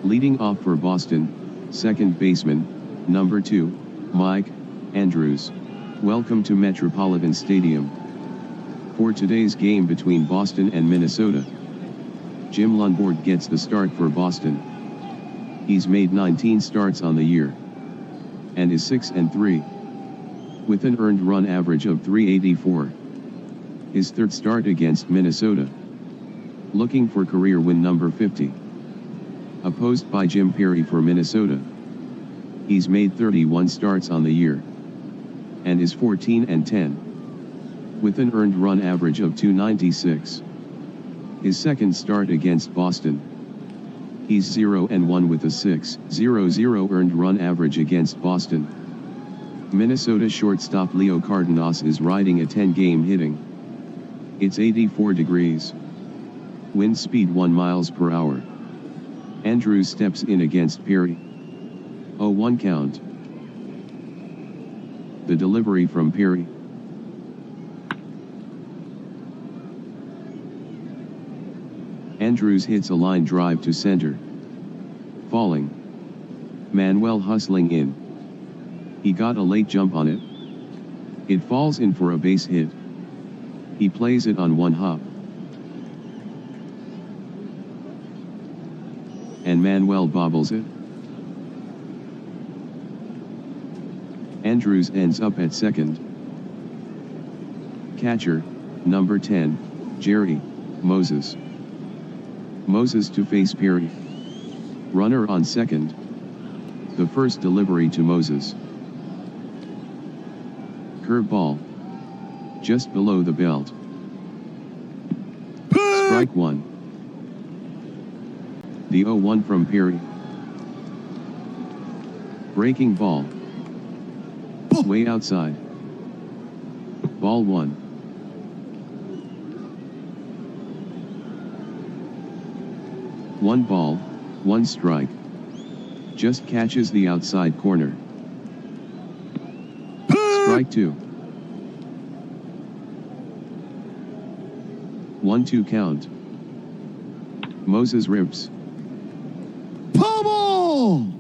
Leading off for Boston, second baseman, number 2, Mike Andrews. Welcome to Metropolitan Stadium. For today's game between Boston and Minnesota, Jim Lundborg gets the start for Boston. He's made 19 starts on the year and is 6-3 with an earned run average of .384. His third start against Minnesota, looking for career win number 50. Opposed by Jim Perry for Minnesota, he's made 31 starts on the year and is 14-10 with an earned run average of .296. His second start against Boston, he's 0-1 with a .600 earned run average against Boston. Minnesota shortstop Leo Cardenas is riding a 10-game hitting. It's 84 degrees. Wind speed 1 miles per hour. Andrews steps in against Perry. 0-1 count. The delivery from Perry. Andrews hits a line drive to center. Falling. Manuel hustling in. He got a late jump on it. It falls in for a base hit. He plays it on one hop. And Manuel bobbles it. Andrews ends up at second. Catcher, number 10, Jerry Moses. Moses to face Perry. Runner on second. The first delivery to Moses. Curveball. Just below the belt. Strike 1. The 0-1 from Perry. Breaking ball. Way outside. Ball 1. One ball, one strike. Just catches the outside corner. Strike 2. 1-2 count. Moses rips. Pummel!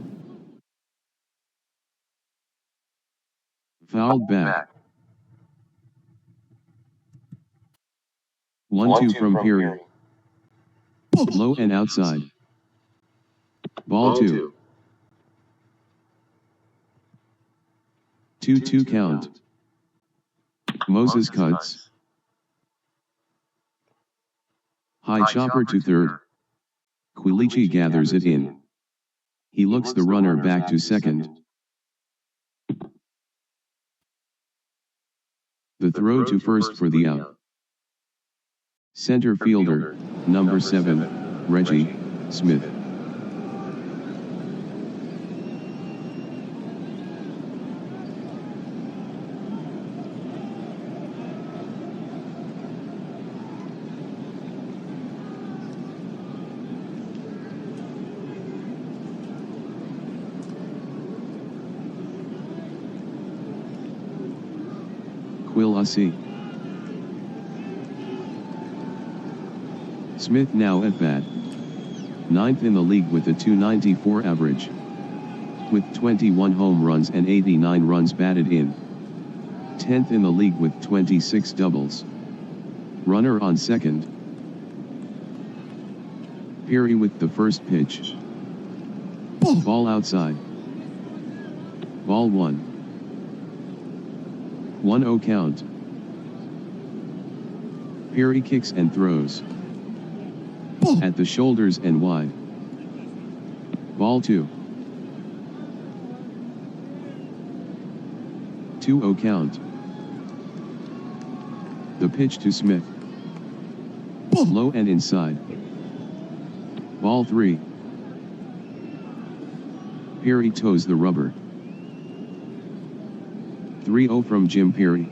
Fouled back. 1-2 from Perry. Low and outside. Ball 2. 2-2 count. Moses cuts. High chopper to third. Quilici gathers it in. He looks the runner back to second. The throw to first for the out. Center fielder, number 7, Reggie Smith. Quilici. Smith now at bat. 9th in the league with a .294 average. With 21 home runs and 89 runs batted in. 10th in the league with 26 doubles. Runner on second. Perry with the first pitch. Ball outside. Ball 1. 1-0 count. Perry kicks and throws. At the shoulders and wide. Ball 2. 2-0 count. The pitch to Smith. Low and inside. Ball 3. Perry toes the rubber. 3-0 from Jim Perry.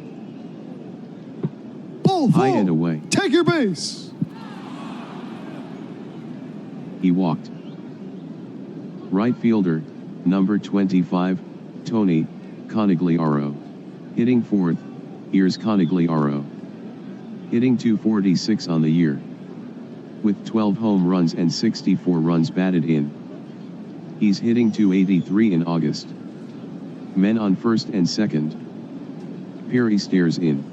Ball high four. And away. Take your base. He walked. Right fielder, number 25, Tony Conigliaro. Hitting fourth, here's Conigliaro. Hitting .246 on the year. With 12 home runs and 64 runs batted in. He's hitting 283 in August. Men on first and second. Perry stares in.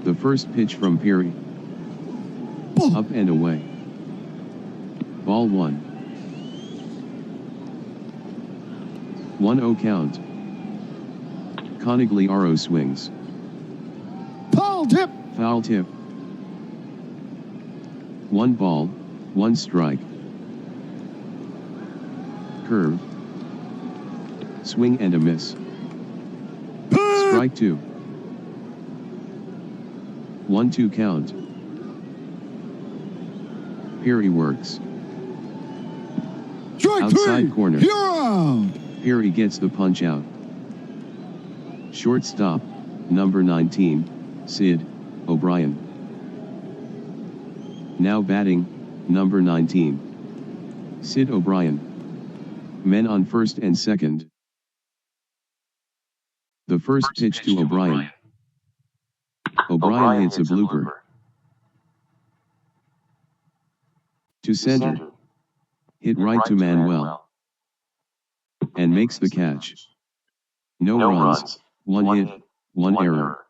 The first pitch from Perry. Up and away. Ball 1. 1-0 count. Conigliaro swings. Foul tip. Foul tip. 1 ball, 1 strike. Curve. Swing and a miss. Strike 2. 1-2 count. Perry works. Strike Outside 3. corner. You're out. Perry gets the punch out. Shortstop, number 19, Sid O'Brien. Now batting, number 19, Sid O'Brien. Men on first and second. The first pitch to O'Brien. O'Brien hits a blooper. To center. Hit right to Manuel. And makes the catch. No runs, 1 hit, 1 error.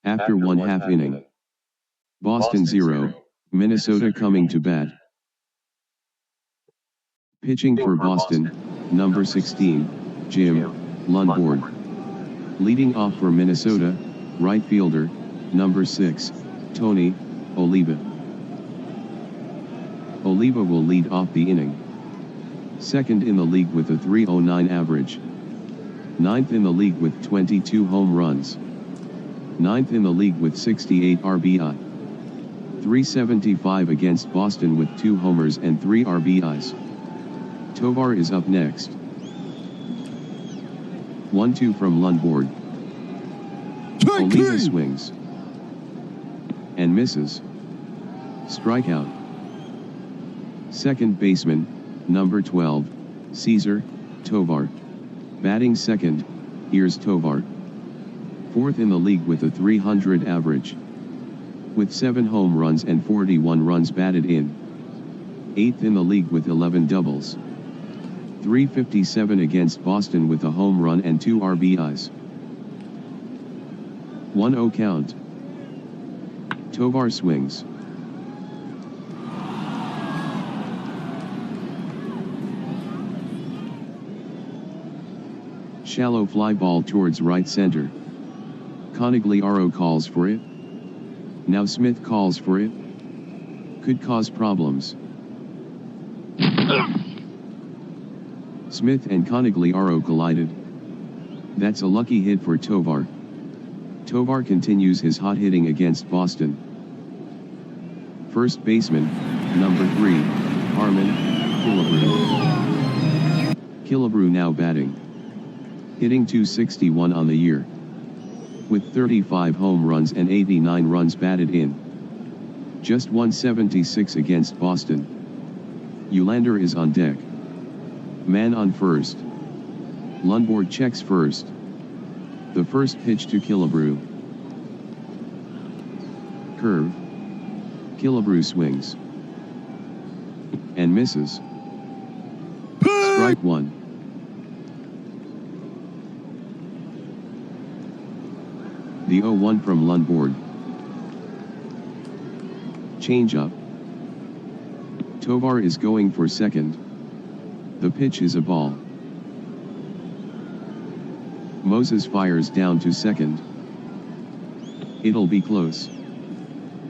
After 1/2 inning. Boston 0, Minnesota coming to bat. Pitching for Boston, number 16, Jim Lundborg. Leading off for Minnesota, right fielder, number 6, Tony Oliva. Oliva will lead off the inning. Second in the league with a .309 average. 9th in the league with 22 home runs. 9th in the league with 68 RBI. .375 against Boston with 2 homers and 3 RBIs. Tovar is up next. 1-2 from Lundborg. Oliva swings. And misses. Strikeout. Second baseman, number 12, Cesar Tovar. Batting second, here's Tovar. 4th in the league with a .300 average. With 7 home runs and 41 runs batted in. 8th in the league with 11 doubles. .357 against Boston with a home run and 2 RBIs. 1-0 count. Tovar swings. Shallow fly ball towards right center. Conigliaro calls for it. Now Smith calls for it. Could cause problems. Smith and Conigliaro collided. That's a lucky hit for Tovar. Tovar continues his hot hitting against Boston. First baseman, number 3, Harmon Killebrew. Killebrew now batting. Hitting .261 on the year. With 35 home runs and 89 runs batted in. Just .176 against Boston. Ulander is on deck. Man on first. Lundborg checks first. The first pitch to Killebrew. Curve. Killebrew swings. And misses. Strike 1. The 0-1 from Lundborg. Changeup. Tovar is going for second. The pitch is a ball. Moses fires down to second. It'll be close.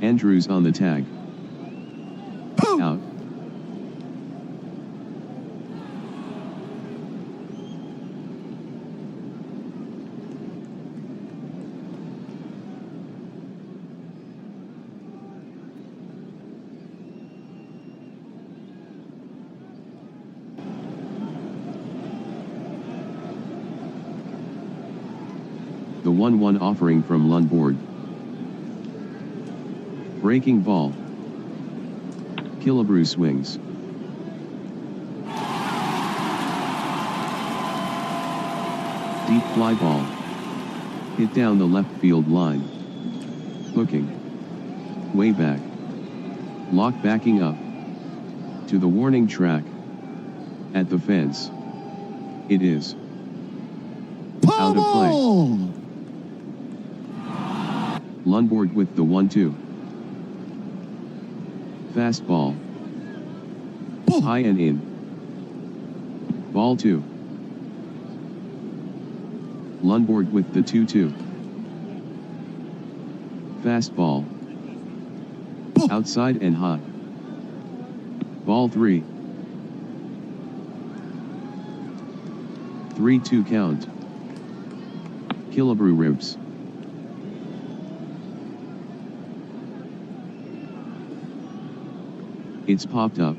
Andrews on the tag. Out. The 1-1 offering from Lundborg. Breaking ball. Killebrew swings. Deep fly ball. Hit down the left field line. Hooking. Way back. Lock backing up. To the warning track. At the fence. It is out of play. Ball. Lundborg with the 1-2. Fastball. Ball. High and in. Ball 2. Lundborg with the 2-2. Fastball. Ball. Outside and hot. Ball 3. 3-2 count. Killebrew ribs. It's popped up.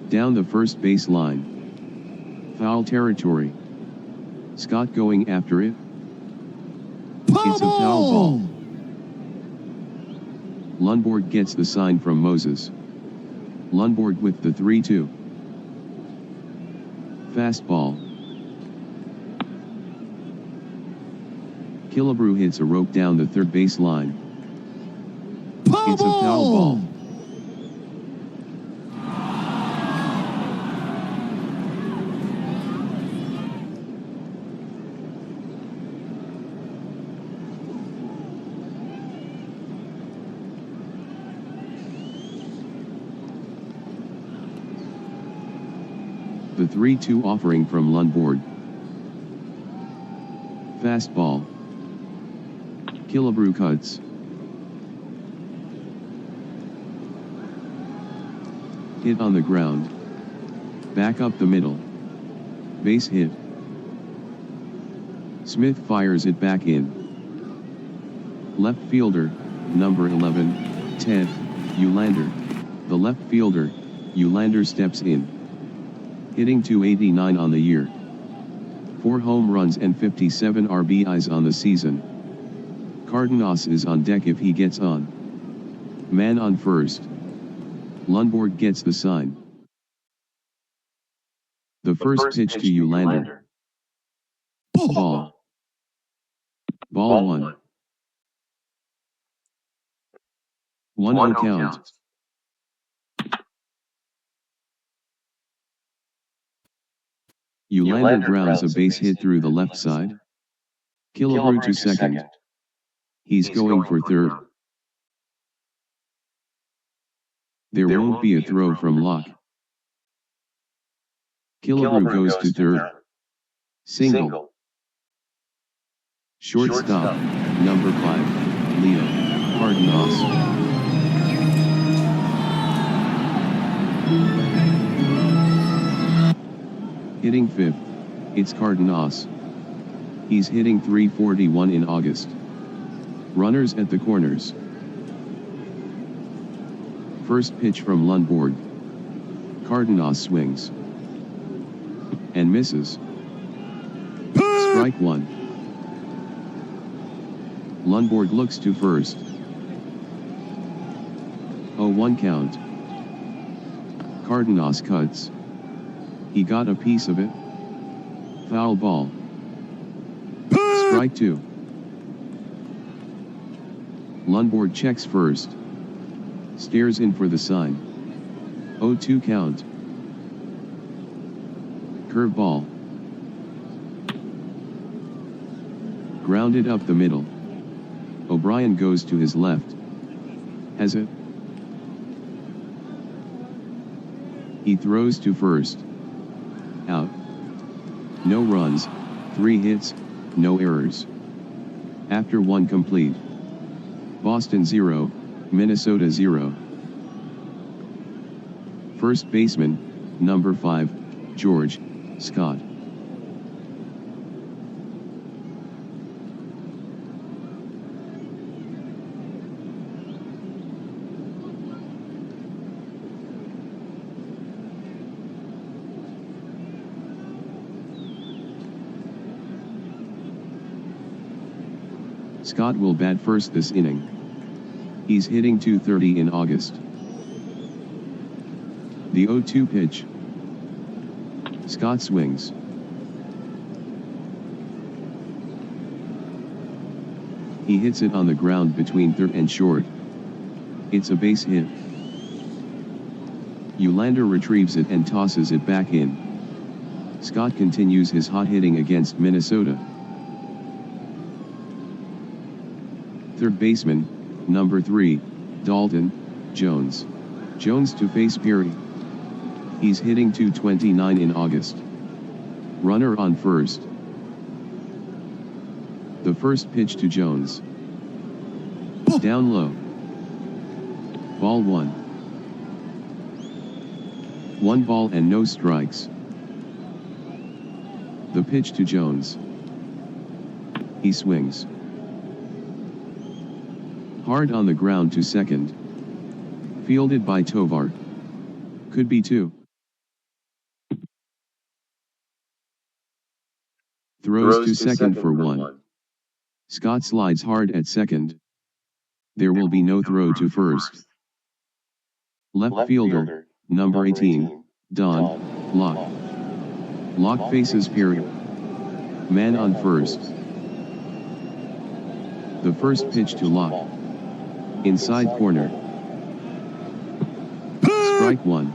Down the first base line. Foul territory. Scott going after it. It's a foul ball. Lundborg gets the sign from Moses. Lundborg with the 3-2. Fastball. Killebrew hits a rope down the third base line. It's a foul ball. The 3-2 offering from Lundborg. Fastball. Killebrew cuts. Hit on the ground. Back up the middle. Base hit. Smith fires it back in. Left fielder, number 11, Ted Uhlaender. The left fielder, Uhlaender steps in. Hitting .289 on the year. 4 home runs and 57 RBIs on the season. Cardenas is on deck if he gets on. Man on first. Lundborg gets the sign. The first pitch to Uhlaender. Ball. Ball 1. 1-0 count. Uhlaender grounds a base hit through the left side. Killebrew to second. He's going for third. There won't be a throw from Locke. Killebrew goes to third. Single. Shortstop, number 5, Leo Cardenas. Hitting 5th, it's Cardenas. He's hitting .341 in August. Runners at the corners. First pitch from Lundborg. Cardenas swings. And misses. Strike 1. Lundborg looks to first. 0-1 count. Cardenas cuts. He got a piece of it. Foul ball. Strike 2. Lundborg checks first. Stares in for the sign. 0-2 count. Curveball. Grounded up the middle. O'Brien goes to his left. Has it? He throws to first. Out. No runs, 3 hits, no errors. After 1 complete. Boston 0, Minnesota 0. First baseman, number 5, George Scott. Scott will bat first this inning. He's hitting .230 in August. The 0-2 pitch. Scott swings. He hits it on the ground between third and short. It's a base hit. Eulander retrieves it and tosses it back in. Scott continues his hot hitting against Minnesota. Third baseman, number 3, Dalton Jones. Jones to face Perry. He's hitting .229 in August. Runner on first. The first pitch to Jones. Down low. Ball 1. 1 ball and no strikes. The pitch to Jones. He swings. Hard on the ground to second. Fielded by Tovar. Could be 2. Throws to second for 1. Scott slides hard at second. There will be no throw to first. Left fielder, number 18, Don Locke. Locke faces Perry. Man on first. The first pitch to Locke. Inside corner. Strike 1.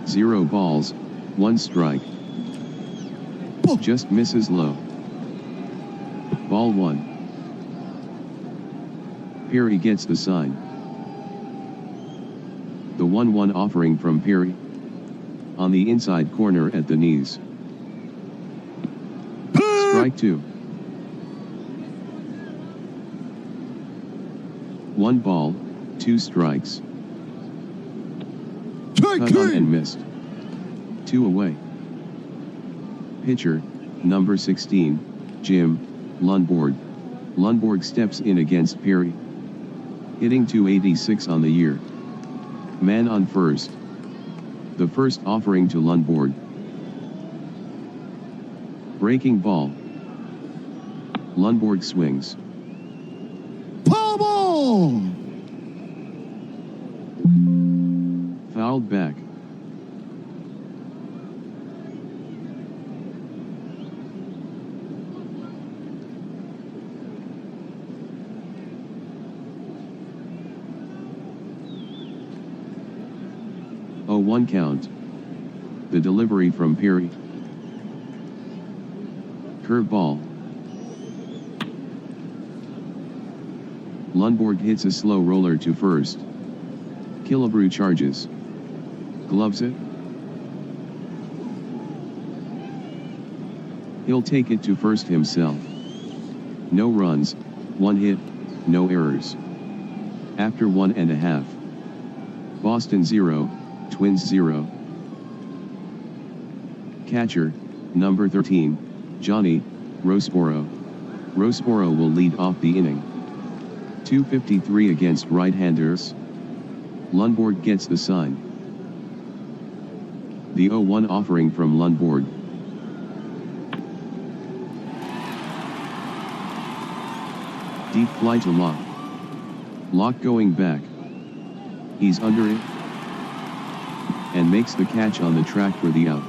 Zero balls, 1 strike. Just misses low. Ball 1. Perry gets the sign. The 1-1 offering from Perry. On the inside corner at the knees. Strike 2. 1 ball, 2 strikes. Cut on and missed. 2 away. Pitcher, number 16, Jim Lundborg. Lundborg steps in against Perry. Hitting .286 on the year. Man on first. The first offering to Lundborg. Breaking ball. Lundborg swings. Foul ball! Fouled back. A 1 count. The delivery from Perry. Curveball. Lundborg hits a slow roller to first. Killebrew charges. Gloves it. He'll take it to first himself. No runs, 1 hit, no errors. After 1.5. Boston 0, Twins 0. Catcher, number 13, Johnny Roseboro. Roseboro will lead off the inning. .253 against right-handers. Lundborg gets the sign. The 0-1 offering from Lundborg. Deep fly to Locke. Locke going back. He's under it. And makes the catch on the track for the out.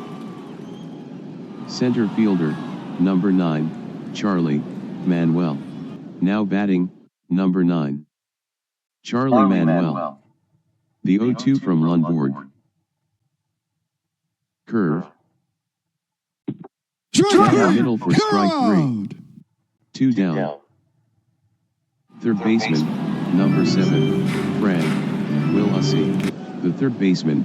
Center fielder, number 9, Charlie Manuel. Now batting, number 9. Charlie Manuel. The 0-2 from Lundborg. Curve. Down the middle for strike 3. 2 down. Third baseman, number 7, Fran Quill-Hussey. The third baseman,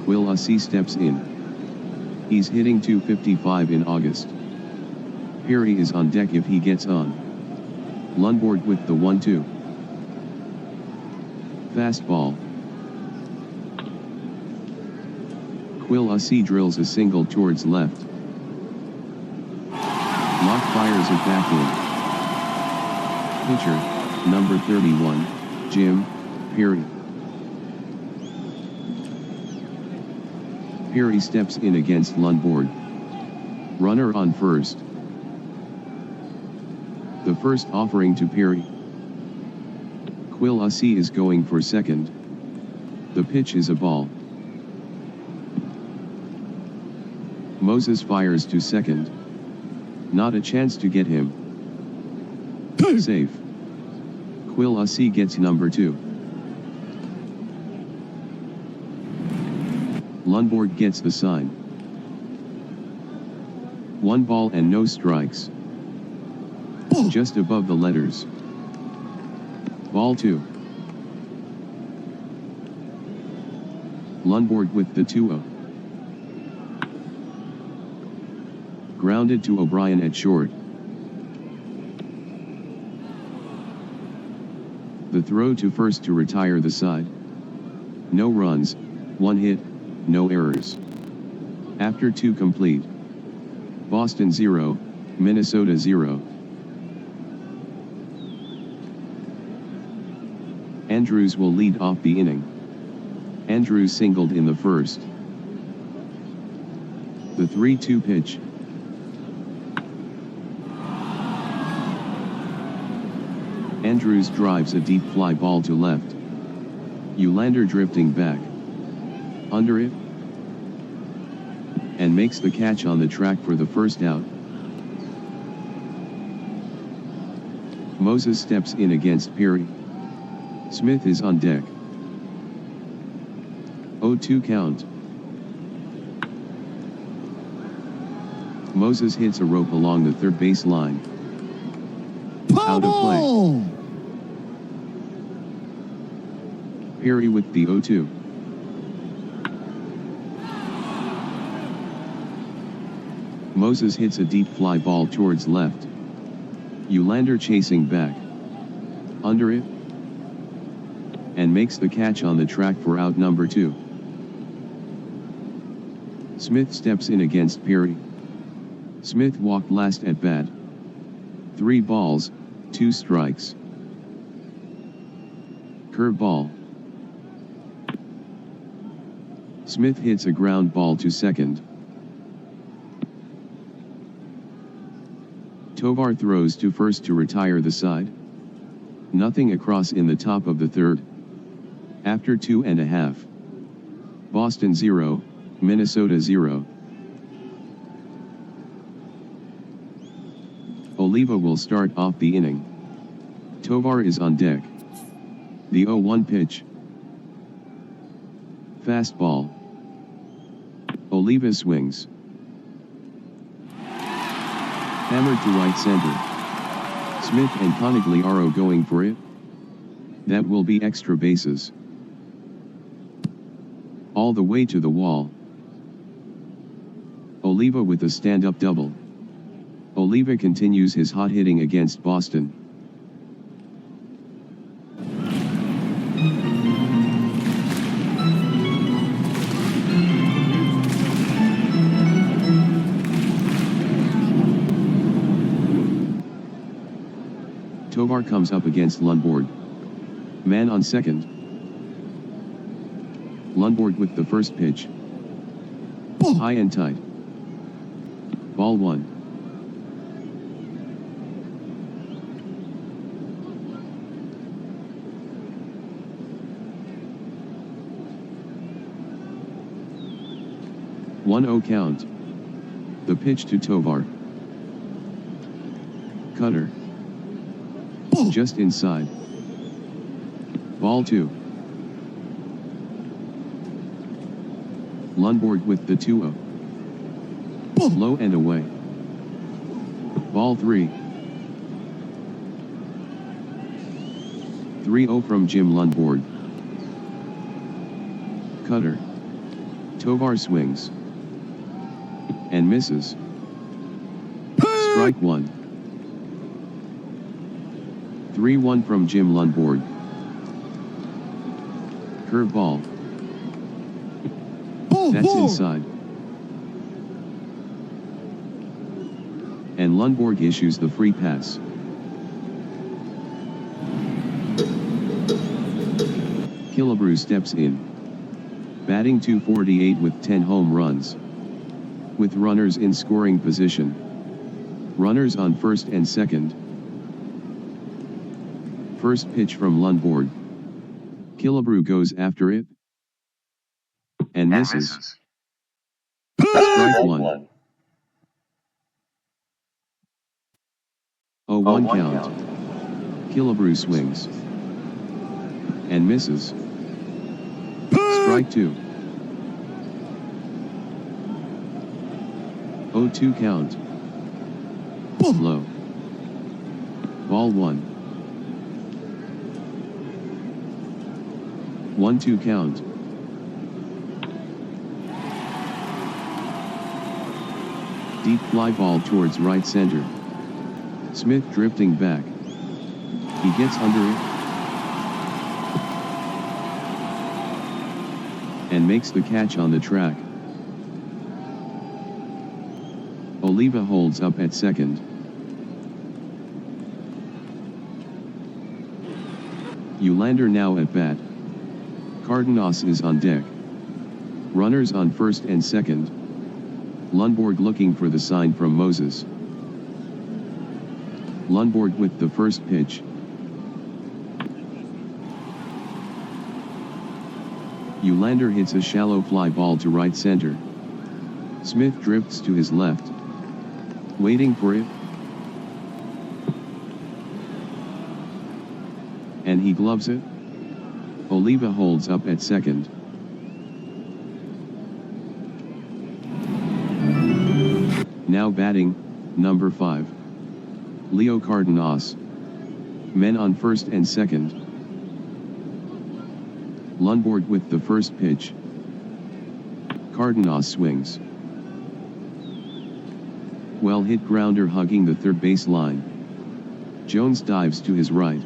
Quill-Hussey, steps in. He's hitting .255 in August. Perry is on deck if he gets on. Lundborg with the 1-2. Fastball. Quill-Hussey drills a single towards left. Locke fires it back in. Pitcher, number 31, Jim Perry. Perry steps in against Lundborg. Runner on first. The first offering to Perry. Quill-Hussey is going for second. The pitch is a ball. Moses fires to second. Not a chance to get him. Safe. Quill-Hussey gets number 2. Lundborg gets the sign. 1 ball and no strikes. Just above the letters. Ball 2. Lundborg with the 2-0. Grounded to O'Brien at short. The throw to first to retire the side. No runs, 1 hit, no errors. After 2 complete. Boston 0, Minnesota 0. Andrews will lead off the inning. Andrews singled in the first. The 3-2 pitch. Andrews drives a deep fly ball to left. Ulander drifting back. Under it. And makes the catch on the track for the first out. Moses steps in against Perry. Smith is on deck. 0-2 count. Moses hits a rope along the third base line. Out of play. Perry with the 0-2. Moses hits a deep fly ball towards left. Ulander chasing back. Under it. And makes the catch on the track for out number 2. Smith steps in against Perry. Smith walked last at bat. 3 balls, 2 strikes. Curveball. Smith hits a ground ball to second. Tovar throws to first to retire the side. Nothing across in the top of the third. After 2.5. Boston 0, Minnesota 0. Oliva will start off the inning. Tovar is on deck. The 0-1 pitch. Fastball. Oliva swings. Hammered to right center. Smith and Conigliaro going for it. That will be extra bases. All the way to the wall. Oliva with a stand-up double. Oliva continues his hot hitting against Boston. Tovar comes up against Lundborg. Man on second. Lundborg with the first pitch. High and tight. Ball 1. One 0 count. The pitch to Tovar. Cutter. Just inside. Ball 2. Lundborg with the 2-0. Low and away. Ball 3. 3-0 from Jim Lundborg. Cutter. Tovar swings. And misses. Strike one. 3-1 from Jim Lundborg. Curveball. That's inside. And Lundborg issues the free pass. Killebrew steps in. Batting .248 with 10 home runs. With runners in scoring position. Runners on first and second. First pitch from Lundborg. Killebrew goes after it. And misses. Strike one. 0-1 count. Killebrew swings. And misses. Strike two. 0-2 count. Low. Ball one. 1-2 count. Deep fly ball towards right center. Smith drifting back. He gets under it. And makes the catch on the track. Oliva holds up at second. Ulander now at bat. Cardenas is on deck. Runners on first and second. Lundborg looking for the sign from Moses. Lundborg with the first pitch. Ulander hits a shallow fly ball to right center. Smith drifts to his left. Waiting for it. And he gloves it. Oliva holds up at second. Now batting, number 5. Leo Cardenas. Men on first and second. Lundborg with the first pitch. Cardenas swings. Well hit grounder hugging the third base line. Jones dives to his right.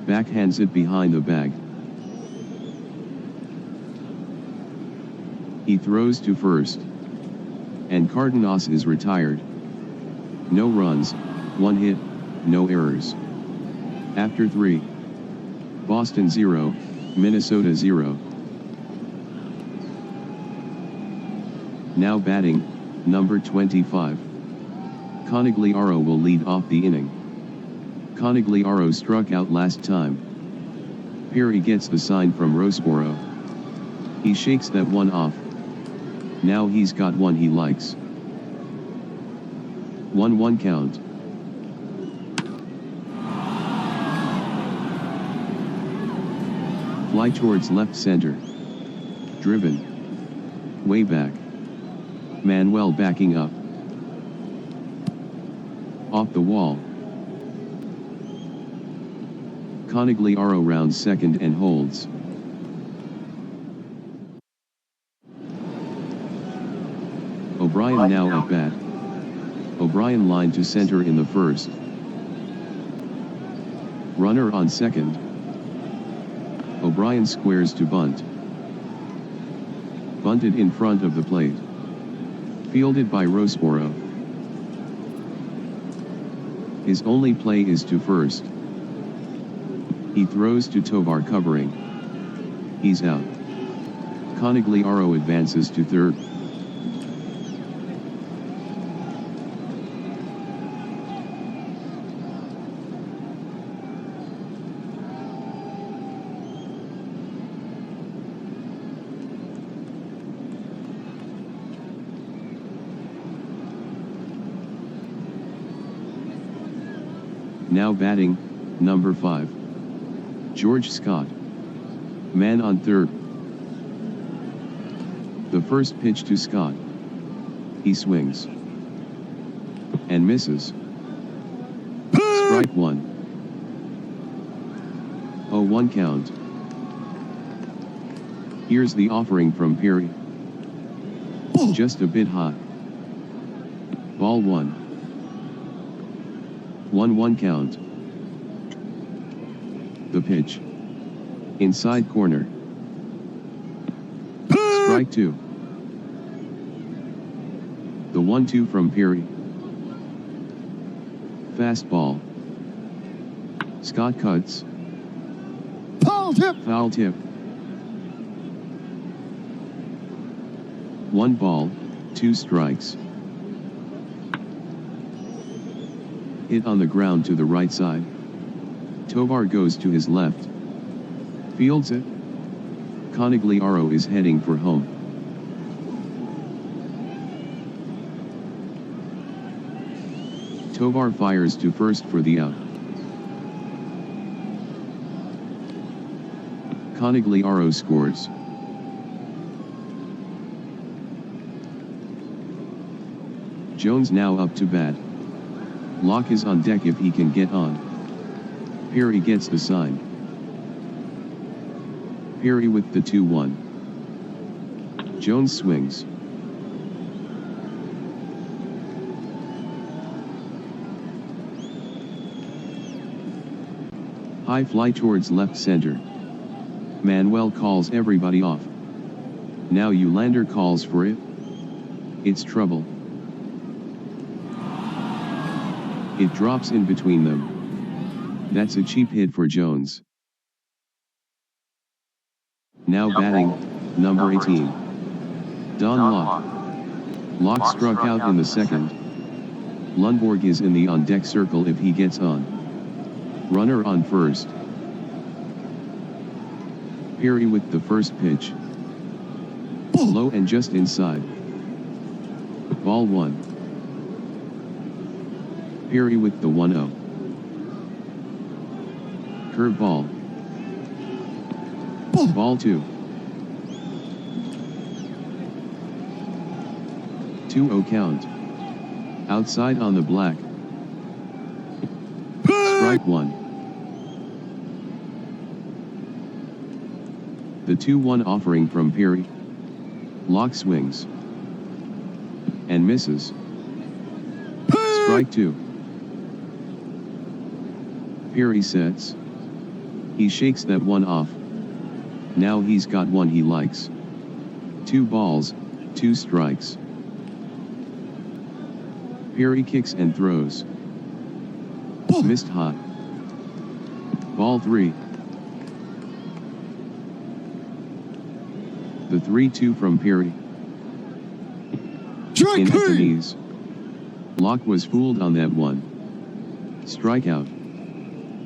Backhands it behind the bag. He throws to first. And Cardenas is retired. No runs, 1 hit, no errors. After 3. Boston 0, Minnesota 0. Now batting, number 25. Conigliaro will lead off the inning. Conigliaro struck out last time. Perry gets the sign from Rosboro. He shakes that one off. Now he's got one he likes. 1-1 count. Fly towards left center. Driven. Way back. Manuel backing up. Off the wall. Conigliaro rounds second and holds. O'Brien now at bat. O'Brien line to center in the first. Runner on second. O'Brien squares to bunt. Bunted in front of the plate. Fielded by Rosboro. His only play is to first. He throws to Tovar covering. He's out. Conigliaro advances to third. Now batting, number 5. George Scott. Man on third. The first pitch to Scott. He swings. And misses. Strike one. 0-1 count. Here's the offering from Perry. Ball. Just a bit hot. Ball 1. 1-1 count. The pitch. Inside corner. Strike 2. The 1-2 from Perry. Fastball. Scott cuts. Foul tip. Foul tip. 1 ball, 2 strikes. Hit on the ground to the right side. Tovar goes to his left. Fields it. Conigliaro is heading for home. Tovar fires to first for the out. Conigliaro scores. Jones now up to bat. Locke is on deck if he can get on. Perry gets the sign. Perry with the 2-1. Jones swings. High fly towards left center. Manuel calls everybody off. Now Ulander calls for it. It's trouble. It drops in between them. That's a cheap hit for Jones. Now batting, number 18. Don Locke. Locke struck out in the second. Lundborg is in the on-deck circle if he gets on. Runner on first. Perry with the first pitch. Low and just inside. Ball 1. Perry with the 1-0. Curveball. Ball 2. 2-0 count. Outside on the black. Strike 1. The 2-1 offering from Perry. Locke swings. And misses. Strike 2. Perry sets. He shakes that one off. Now he's got one he likes. 2 balls, 2 strikes. Perry kicks and throws. Missed hot. Ball 3. The 3-2 from Perry. In at the knees. Locke was fooled on that one. Strikeout.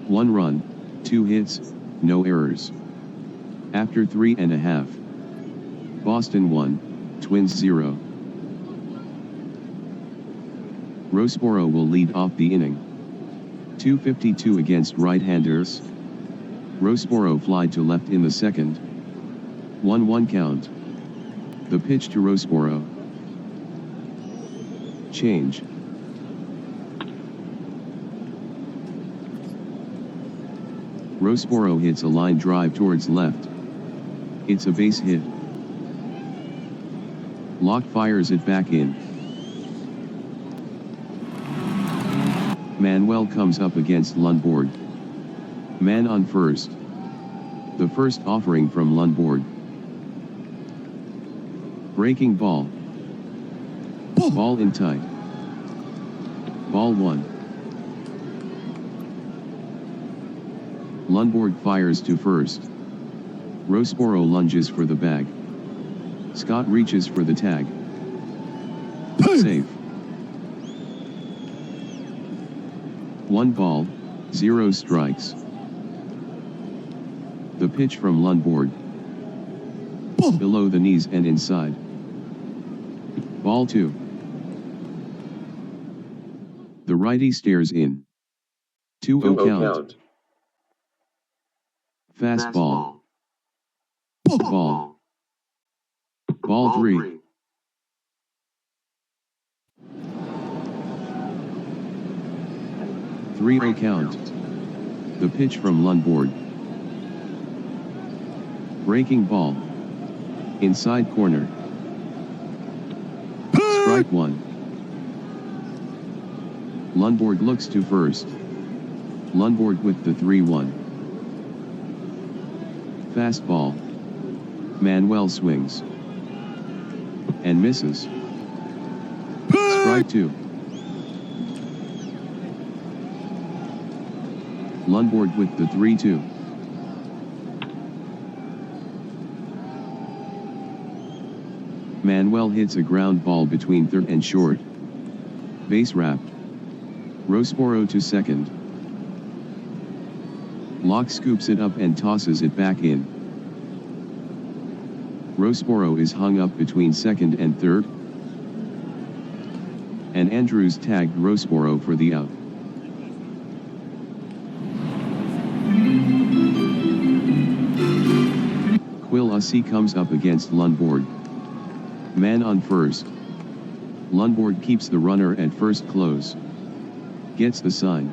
1 run, 2 hits, no errors. After 3.5. Boston 1, Twins 0. Rosboro will lead off the inning. 252 against right-handers. Rosboro flied to left in the second. 1-1 count. The pitch to Rosboro. Change. Rosboro hits a line drive towards left. It's a base hit. Locke fires it back in. Manuel comes up against Lundborg. Man on first. The first offering from Lundborg. Breaking ball. Ball in tight. Ball 1. Lundborg fires to first. Rosboro lunges for the bag. Scott reaches for the tag. Safe. 1 ball, 0 strikes. The pitch from Lundborg. Below the knees and inside. Ball 2. The righty stares in. 2-0 count. Fastball. Ball. Ball 3. Three-0 count. The pitch from Lundborg. Breaking ball. Inside corner. Strike one. Lundborg looks to first. Lundborg with the 3-1. Fastball. Manuel swings. And misses. Strike two. Lundborg with the 3-2. Manuel hits a ground ball between third and short. Base wrap. Rosporo to second. Locke scoops it up and tosses it back in. Rosporo is hung up between second and third. And Andrews tagged Rosporo for the out. Quilisi comes up against Lundborg. Man on first. Lundborg keeps the runner at first close. Gets the sign.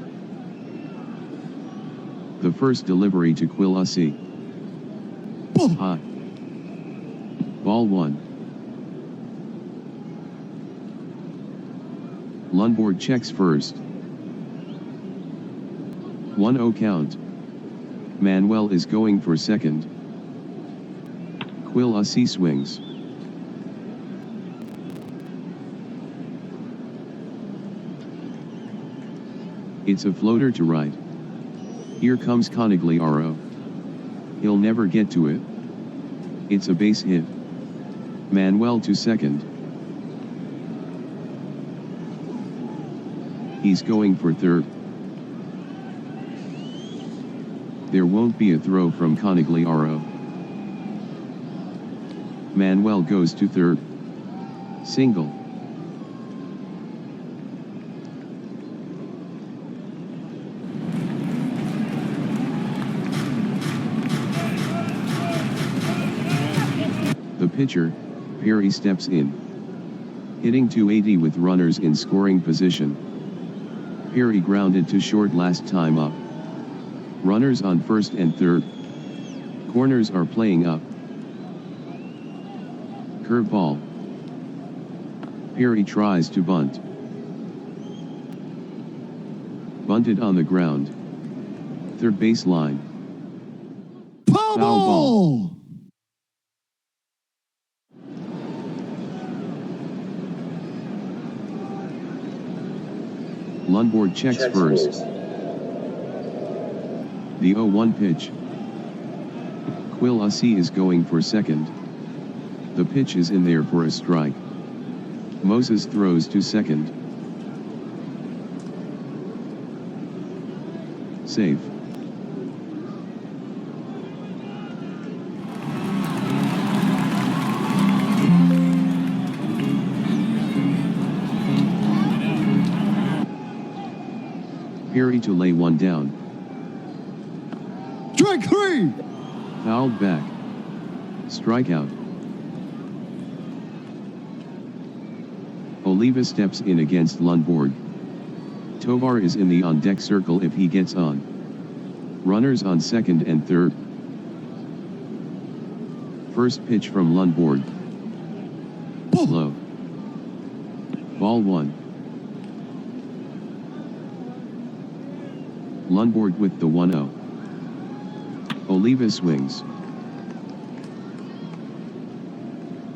The first delivery to Quilisi. High. Ball one. Lundborg checks first. 1-0 count. Manuel is going for second. Quilisi swings. It's a floater to right. Here comes Conigliaro. He'll never get to it. It's a base hit. Manuel to second. He's going for third. There won't be a throw from Conigliaro. Manuel goes to third. Single. The pitcher, Perry, steps in. Hitting .280 with runners in scoring position. Perry grounded to short last time up. Runners on first and third. Corners are playing up. Curveball. Perry tries to bunt. Bunted on the ground. Third base line. Foul ball! Lundborg checks first. The 0-1 pitch. Quilisi is going for second. The pitch is in there for a strike. Moses throws to second. Safe. Perry to lay one down. Strike three! Fouled back. Strikeout. Oliva steps in against Lundborg. Tovar is in the on-deck circle if he gets on. Runners on second and third. First pitch from Lundborg. Low. Ball one. Lundborg with the 1-0. Oliva swings.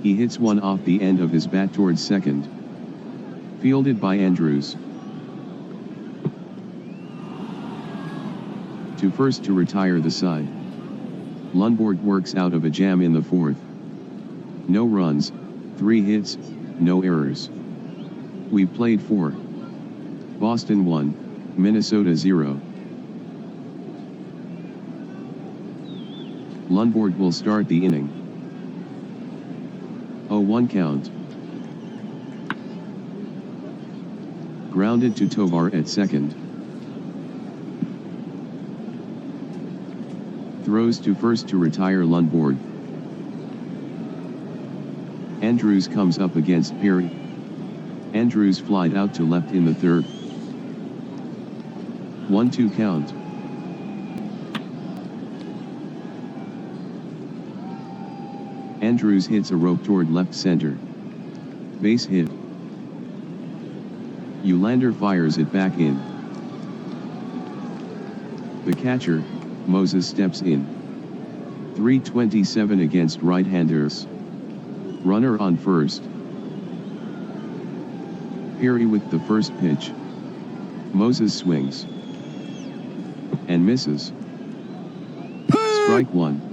He hits one off the end of his bat towards second. Fielded by Andrews. To first to retire the side. Lundborg works out of a jam in the fourth. No runs, 3 hits, no errors. We've played 4. Boston 1, Minnesota 0. Lundborg will start the inning. 0-1 count. Grounded to Tovar at second. Throws to first to retire Lundborg. Andrews comes up against Perry. Andrews flied out to left in the third. 1-2 count. Andrews hits a rope toward left center. Base hit. Eulander fires it back in. The catcher, Moses, steps in. 327 against right-handers. Runner on first. Perry with the first pitch. Moses swings. And misses. Strike one.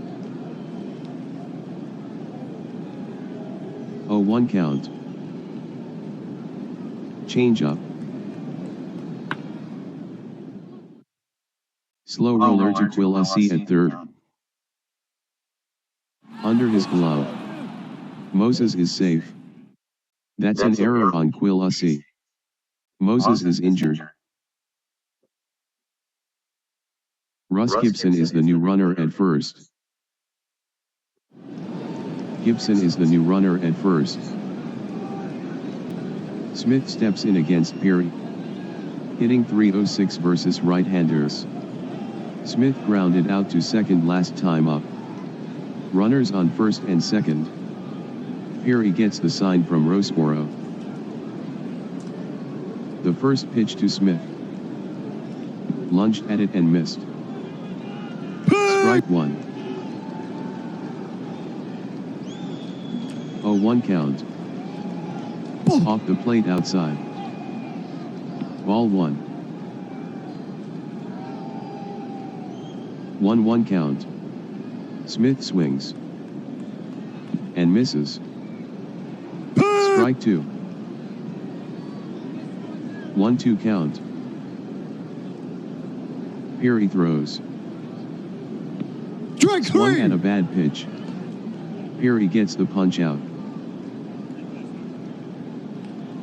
0-1 count. Changeup. Slow roller to Quilisi at third. Under his glove. Moses is safe. That's an error on Quilisi. Moses is injured. Russ Gibson is the new runner at first. Gibson is the new runner at first. Smith steps in against Perry. Hitting .306 versus right-handers. Smith grounded out to second last time up. Runners on first and second. Perry gets the sign from Roseboro. The first pitch to Smith. Lunged at it and missed. Strike one. 0-1 count. Off the plate outside. Ball one. 1-1 count. Smith swings. And misses. Strike two. 1-2 count. Perry throws. Strike Swung three. at a bad pitch. Perry gets the punch out.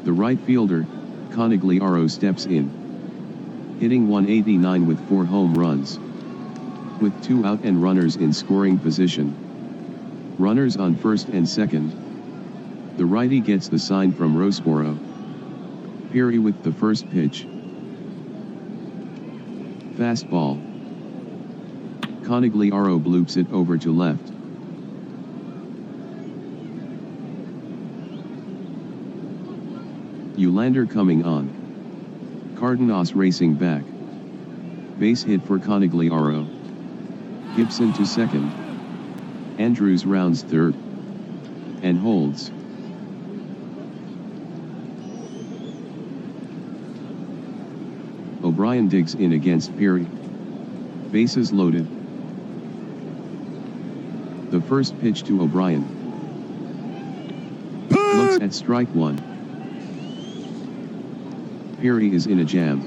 The right fielder, Conigliaro, steps in. Hitting .189 with 4 home runs. With 2 out and runners in scoring position. Runners on first and second. The righty gets the sign from Roseboro. Perry with the first pitch. Fastball. Conigliaro bloops it over to left. Eulander coming on. Cardenas racing back. Base hit for Conigliaro. Gibson to second. Andrews rounds third. And holds. O'Brien digs in against Perry. Bases loaded. The first pitch to O'Brien. Looks at strike one. Perry is in a jam.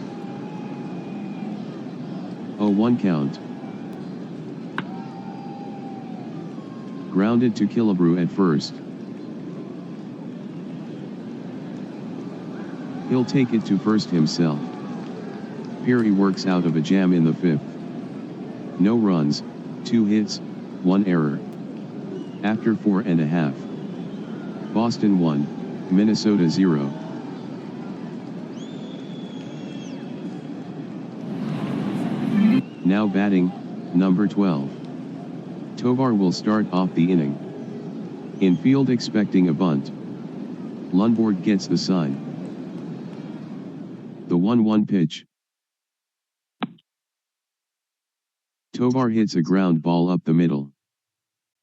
0-1 count. Grounded to Killebrew at first. He'll take it to first himself. Perry works out of a jam in the fifth. No runs, 2 hits, 1 error. After 4.5. Boston 1, Minnesota 0. Now batting, number 12. Tovar will start off the inning. Infield expecting a bunt. Lundborg gets the sign. The 1-1 pitch. Tovar hits a ground ball up the middle.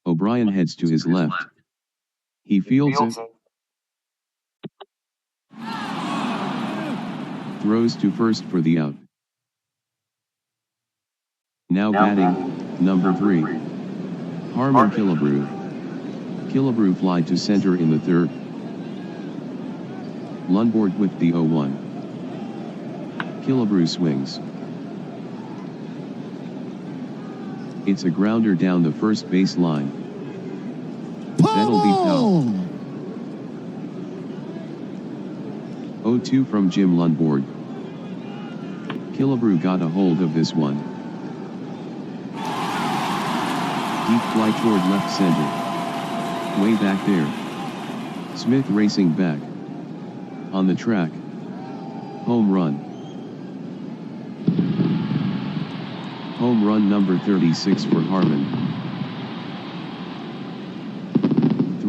O'Brien heads to his left. He fields it. Throws to first for the out. Now batting, number 3. Harmon Killebrew. Killebrew fly to center in the third. Lundborg with the 0-1. Killebrew swings. It's a grounder down the first base line. That'll be foul. 0-2 from Jim Lundborg. Killebrew got a hold of this one. Deep fly toward left center. Way back there. Smith racing back. On the track. Home run. Home run number 36 for Harmon.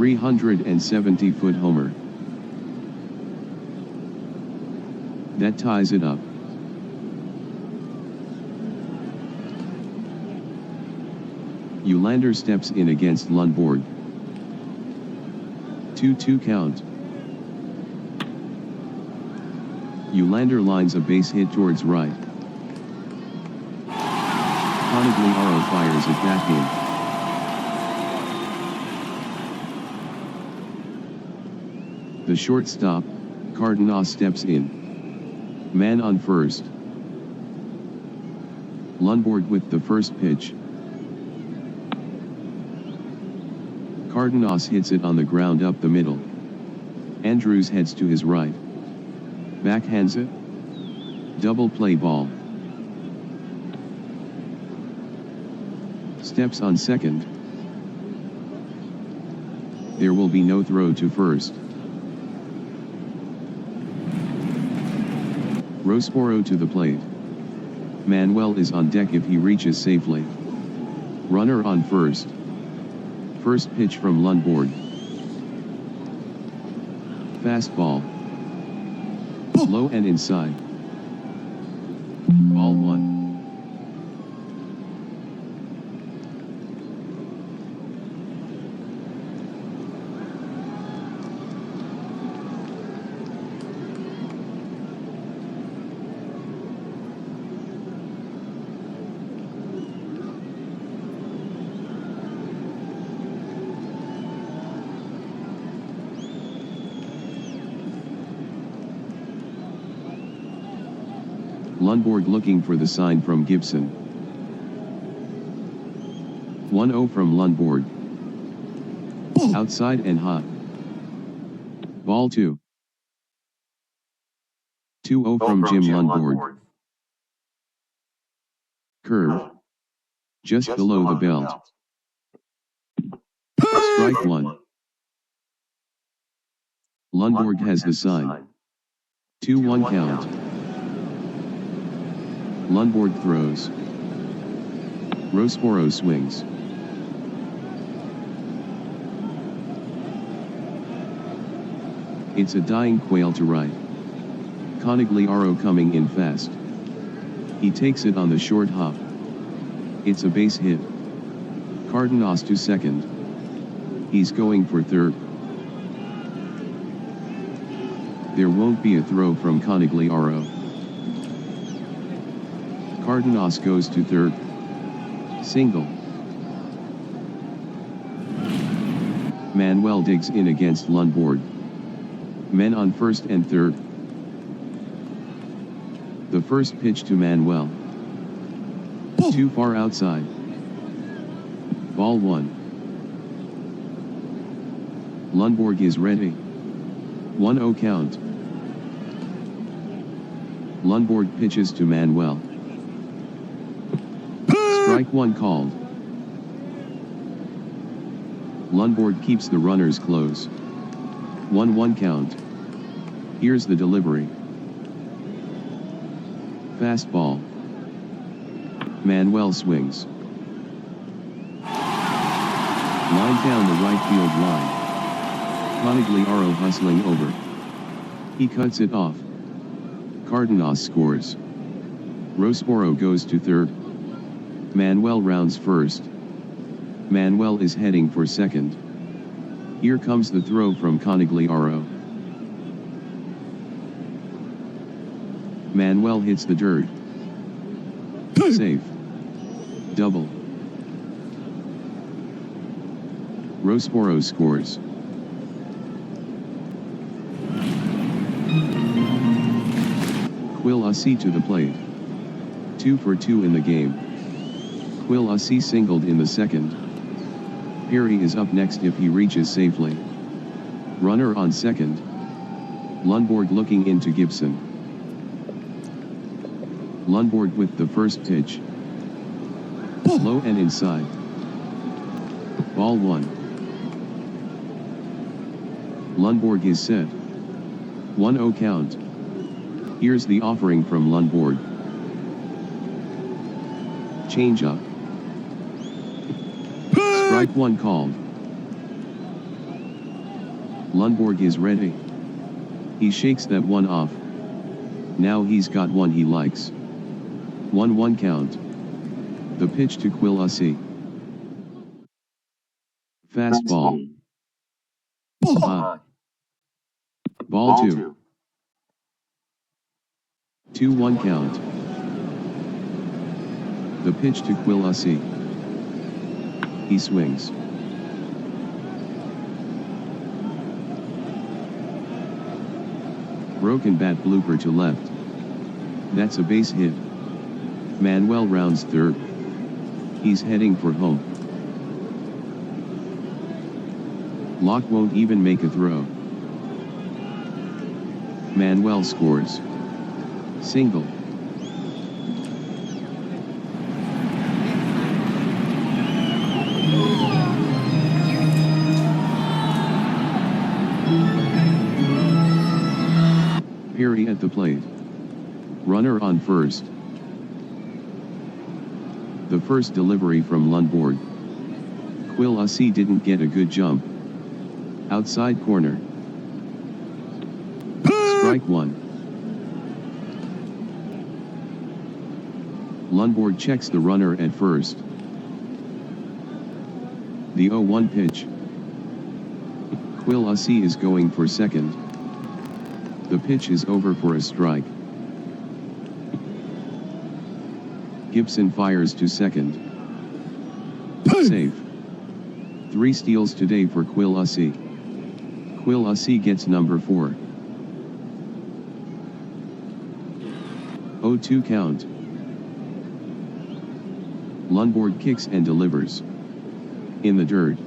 370-foot homer. That ties it up. Eulander steps in against Lundborg. 2-2 count. Eulander lines a base hit towards right. Conagliaro fires it back in. The shortstop, Cardenas, steps in. Man on first. Lundborg with the first pitch. Cardenas hits it on the ground up the middle. Andrews heads to his right. Backhands it. Double play ball. Steps on second. There will be no throw to first. Rosporo to the plate. Manuel is on deck if he reaches safely. Runner on first. First pitch from Lundborg. Fastball. Low and inside. Ball 1. Lundborg looking for the sign from Gibson. 1-0 from Lundborg. Outside and hot. Ball 2. 2-0 from Jim Lundborg. Curve. Just below the belt. Strike 1. Lundborg has the sign. 2-1 count. Lundborg throws. Rosporo swings. It's a dying quail to right. Conagliaro coming in fast. He takes it on the short hop. It's a base hit. Cardenas to second. He's going for third. There won't be a throw from Conagliaro. Cardenas goes to third. Single. Manuel digs in against Lundborg. Men on first and third. The first pitch to Manuel. Too far outside. Ball 1. Lundborg is ready. 1-0 count. Lundborg pitches to Manuel. Strike 1 called. Lundborg keeps the runners close. 1-1 count. Here's the delivery. Fastball. Manuel swings. Line down the right field line. Conagliaro hustling over. He cuts it off. Cardenas scores. Rosporo goes to third. Manuel rounds first. Manuel is heading for second. Here comes the throw from Conagliaro. Manuel hits the dirt. Safe. Double. Rosporo scores. Quil Ussi to the plate. 2 for 2 in the game. Quil Ussi singled in the second. Perry is up next if he reaches safely. Runner on second. Lundborg looking into Gibson. Lundborg with the first pitch. Low and inside. Ball 1. Lundborg is set. 1-0 count. Here's the offering from Lundborg. Change up. Strike 1 called. Lundborg is ready. He shakes that one off. Now he's got one he likes. 1-1 count. The pitch to Quillassie. Fastball. Ball 2. 2-1 count. The pitch to Quillassie. He swings. Broken bat blooper to left. That's a base hit. Manuel rounds third. He's heading for home. Locke won't even make a throw. Manuel scores. Single. Perry at the plate. Runner on first. The first delivery from Lundborg. Quillassie didn't get a good jump. Outside corner. Strike 1. Lundborg checks the runner at first. The 0-1 pitch. Quillassie is going for second. The pitch is over for a strike. Gibson fires to second. Safe. 3 steals today for Quillassie. Quillassie gets number 4. 0-2 count. Lundborg kicks and delivers. In the dirt.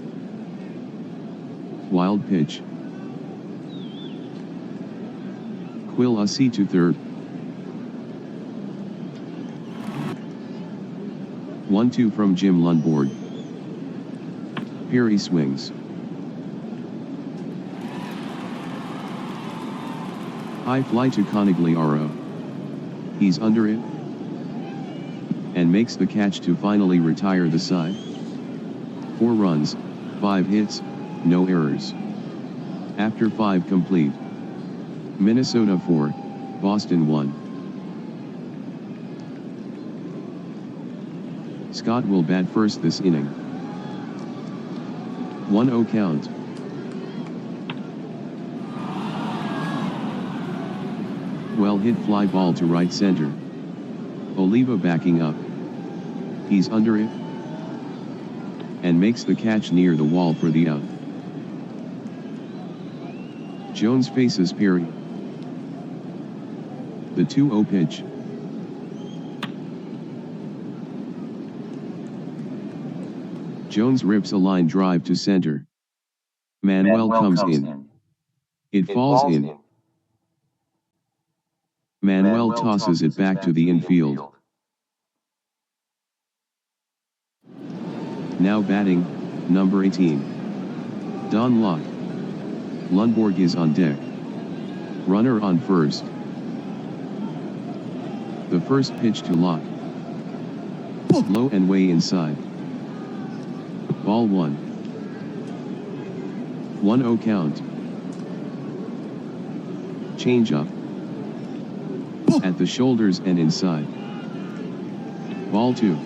Wild pitch. Quillassie to third. 1-2 from Jim Lundborg. Perry swings. High fly to Conagliaro. He's under it. And makes the catch to finally retire the side. 4 runs, 5 hits, no errors. After 5 complete. Minnesota 4, Boston 1. Scott will bat first this inning. 1-0 count. Well hit fly ball to right center. Oliva backing up. He's under it. And makes the catch near the wall for the out. Jones faces Perry. The 2-0 pitch. Jones rips a line drive to center. Manuel comes in. It falls in. Manuel tosses it back to the infield. Now batting, number 18. Don Locke. Lundborg is on deck. Runner on first. The first pitch to Locke. Low and way inside. Ball 1. 1-0 count. Change up. At the shoulders and inside. Ball 2.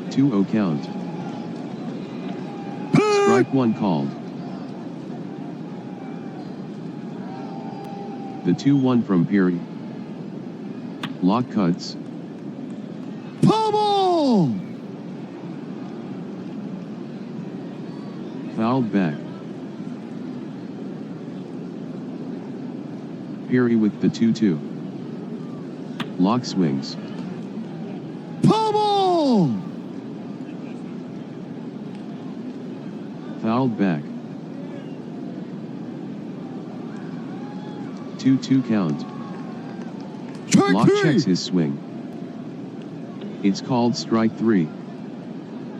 2-0 count. Strike 1 called. The 2-1 from Perry. Locke cuts. Pummel! Fouled back. Perry with the 2-2. Locke swings. Pummel! Fouled back. 2-2 count. Strike Locke 3! checks his swing. It's called strike 3.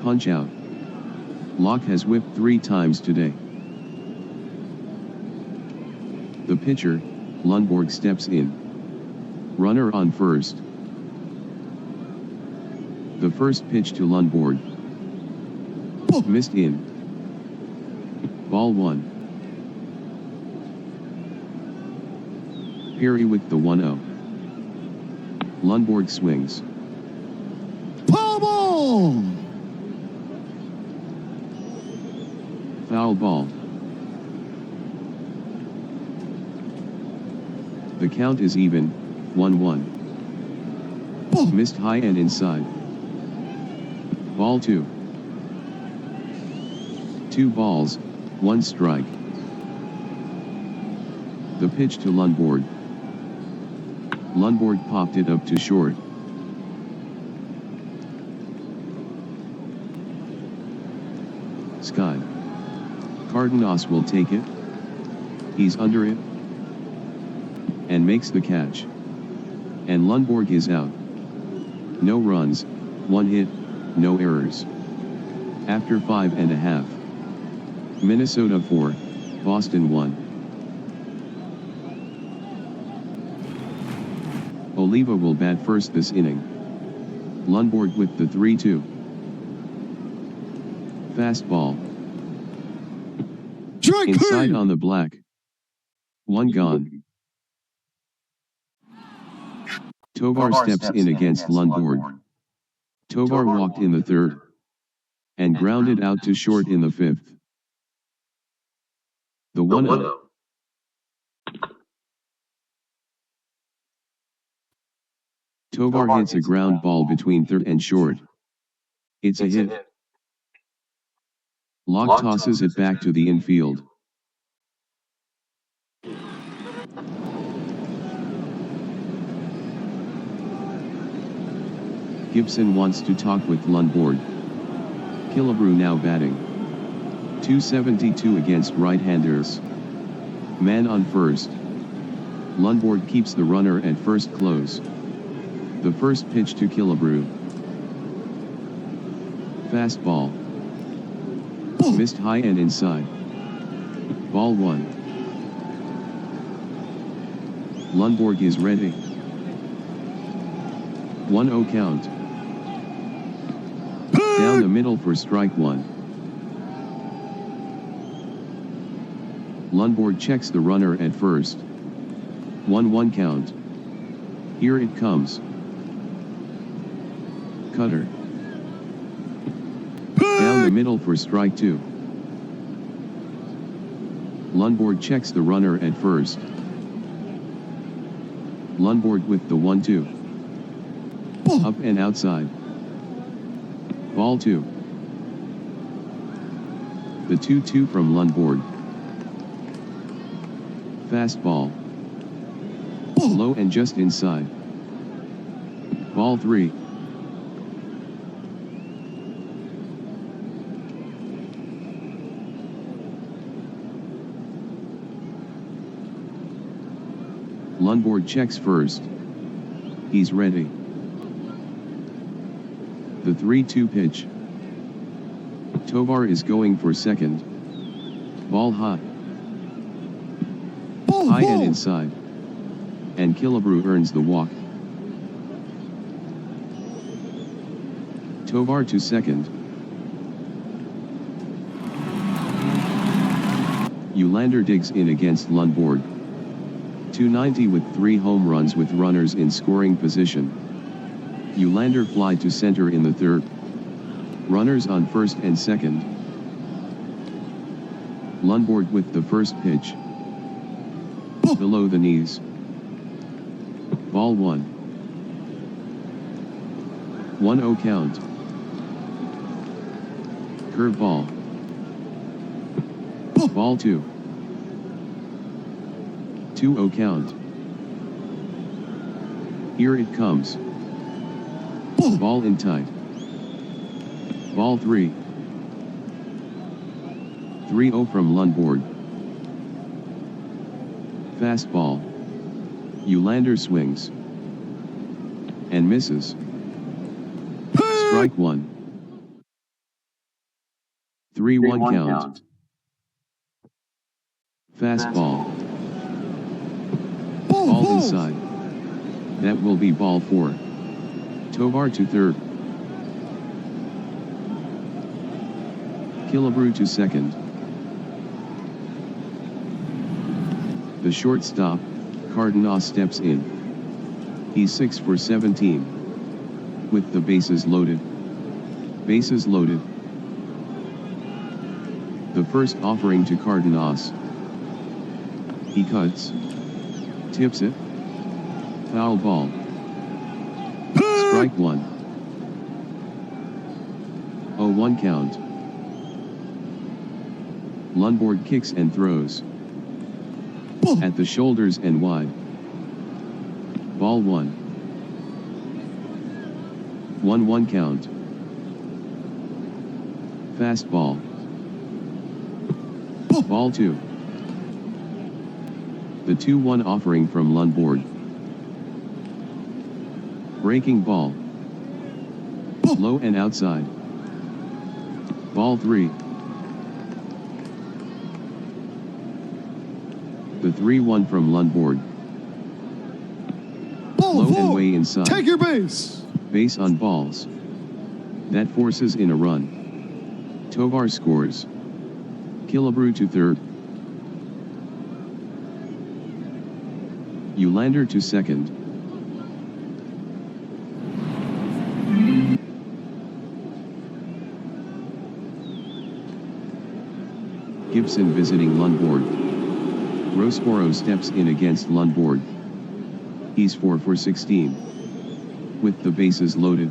Punch out. Locke has whipped 3 times today. The pitcher, Lundborg, steps in. Runner on first. The first pitch to Lundborg. Missed in. Ball 1. Perry with the 1-0. Lundborg swings. Foul ball! Foul ball. The count is even, 1-1. Ball. Missed high and inside. Ball 2. 2 balls, 1 strike. The pitch to Lundborg. Lundborg popped it up to short. Sky. Cardenas will take it. He's under it. And makes the catch. And Lundborg is out. No runs, 1 hit, no errors. After 5.5. Minnesota 4, Boston 1. Oliva will bat first this inning. Lundborg with the 3-2. Fastball. Strike Inside 3! on the black. 1 gone. Tovar steps in against Lundborg. Tovar walked in the 3rd. And grounded out to short in the 5th. The 1-0. Tovar hits a ground ball between 3rd and short. It's a hit. Locke tosses it back to the infield. Gibson wants to talk with Lundborg. Killebrew now batting. 272 against right-handers. Man on first. Lundborg keeps the runner at first close. The first pitch to Killebrew. Fastball. Ball. Missed high and inside. Ball 1. Lundborg is ready. 1-0 count. Down the middle for strike 1. Lundborg checks the runner at first. 1-1 count. Here it comes. Cutter. Down the middle for strike 2. Lundborg checks the runner at first. Lundborg with the 1-2. Ball. Up and outside. Ball 2. The 2-2 from Lundborg. Fastball. Ball. Low and just inside. Ball 3. Lundborg checks first. He's ready. The 3-2 pitch. Tovar is going for second. Ball hot. Ball. High Ball. and inside. And Killebrew earns the walk. Tovar to second. Ulander digs in against Lundborg. 290 with 3 home runs with runners in scoring position. Ulander fly to center in the 3rd. Runners on first and second. Lundborg with the first pitch. Ball. Below the knees. Ball 1. 1-0 count. Curveball. Ball. Ball 2. 2-0 count. Here it comes. Ball. Ball in tight. Ball 3. 3-0 from Lundborg. Fastball. Ulander swings. And misses. Strike 1. 3-1 count. Fastball. Ball. Ball Ball. inside. That will be ball 4. Tovar to 3rd. Killebrew to second. The shortstop, Cardenas, steps in. He's 6 for 17. With the bases loaded. Bases loaded. The first offering to Cardenas. He cuts. Tips it. Foul ball. Strike one. 0-1 count. Lundborg kicks and throws. At the shoulders and wide. Ball one. 1-1 count. Fastball. Ball two. The 2-1 offering from Lundborg. Breaking ball. Low and outside. Ball three. The 3-1 from Lundborg. Low and way inside. Take your base. Base on balls. That forces in a run. Tovar scores. Killebrew to third. Ulander to second. Gibson visiting Lundborg. Rosboro steps in against Lundborg. He's 4 for 16. With the bases loaded.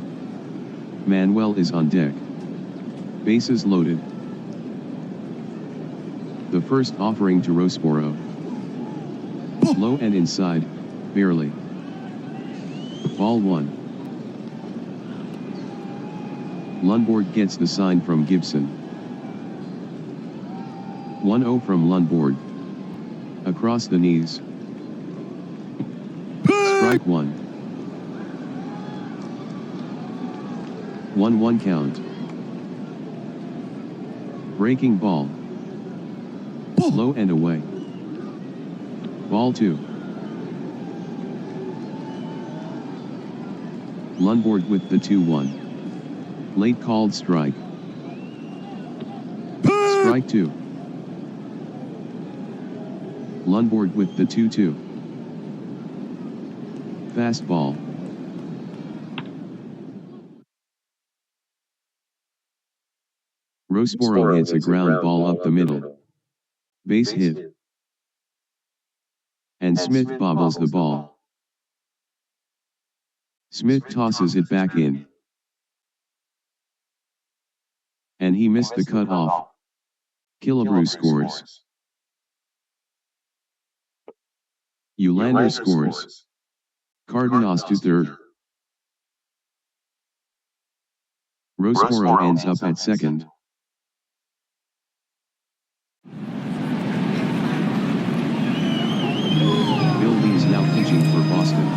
Manuel is on deck. Bases loaded. The first offering to Rosboro. Low and inside, barely. Ball one. Lundborg gets the sign from Gibson. 1-0 from Lundborg. Across the knees. Strike one. 1-1 count. Breaking ball. Low and away. Ball two. Lundborg with the 2-1. Late called strike. Strike two. Lundborg with the 2-2. Fastball. Rosboro hits a ground ball up the middle. Base hit. And Smith bobbles the ball. Smith tosses it back in. And he missed the cutoff. Killebrew scores. Ulander scores. Cardenas to third. Rosboro ends up at second. Bill Lee is now pitching for Boston,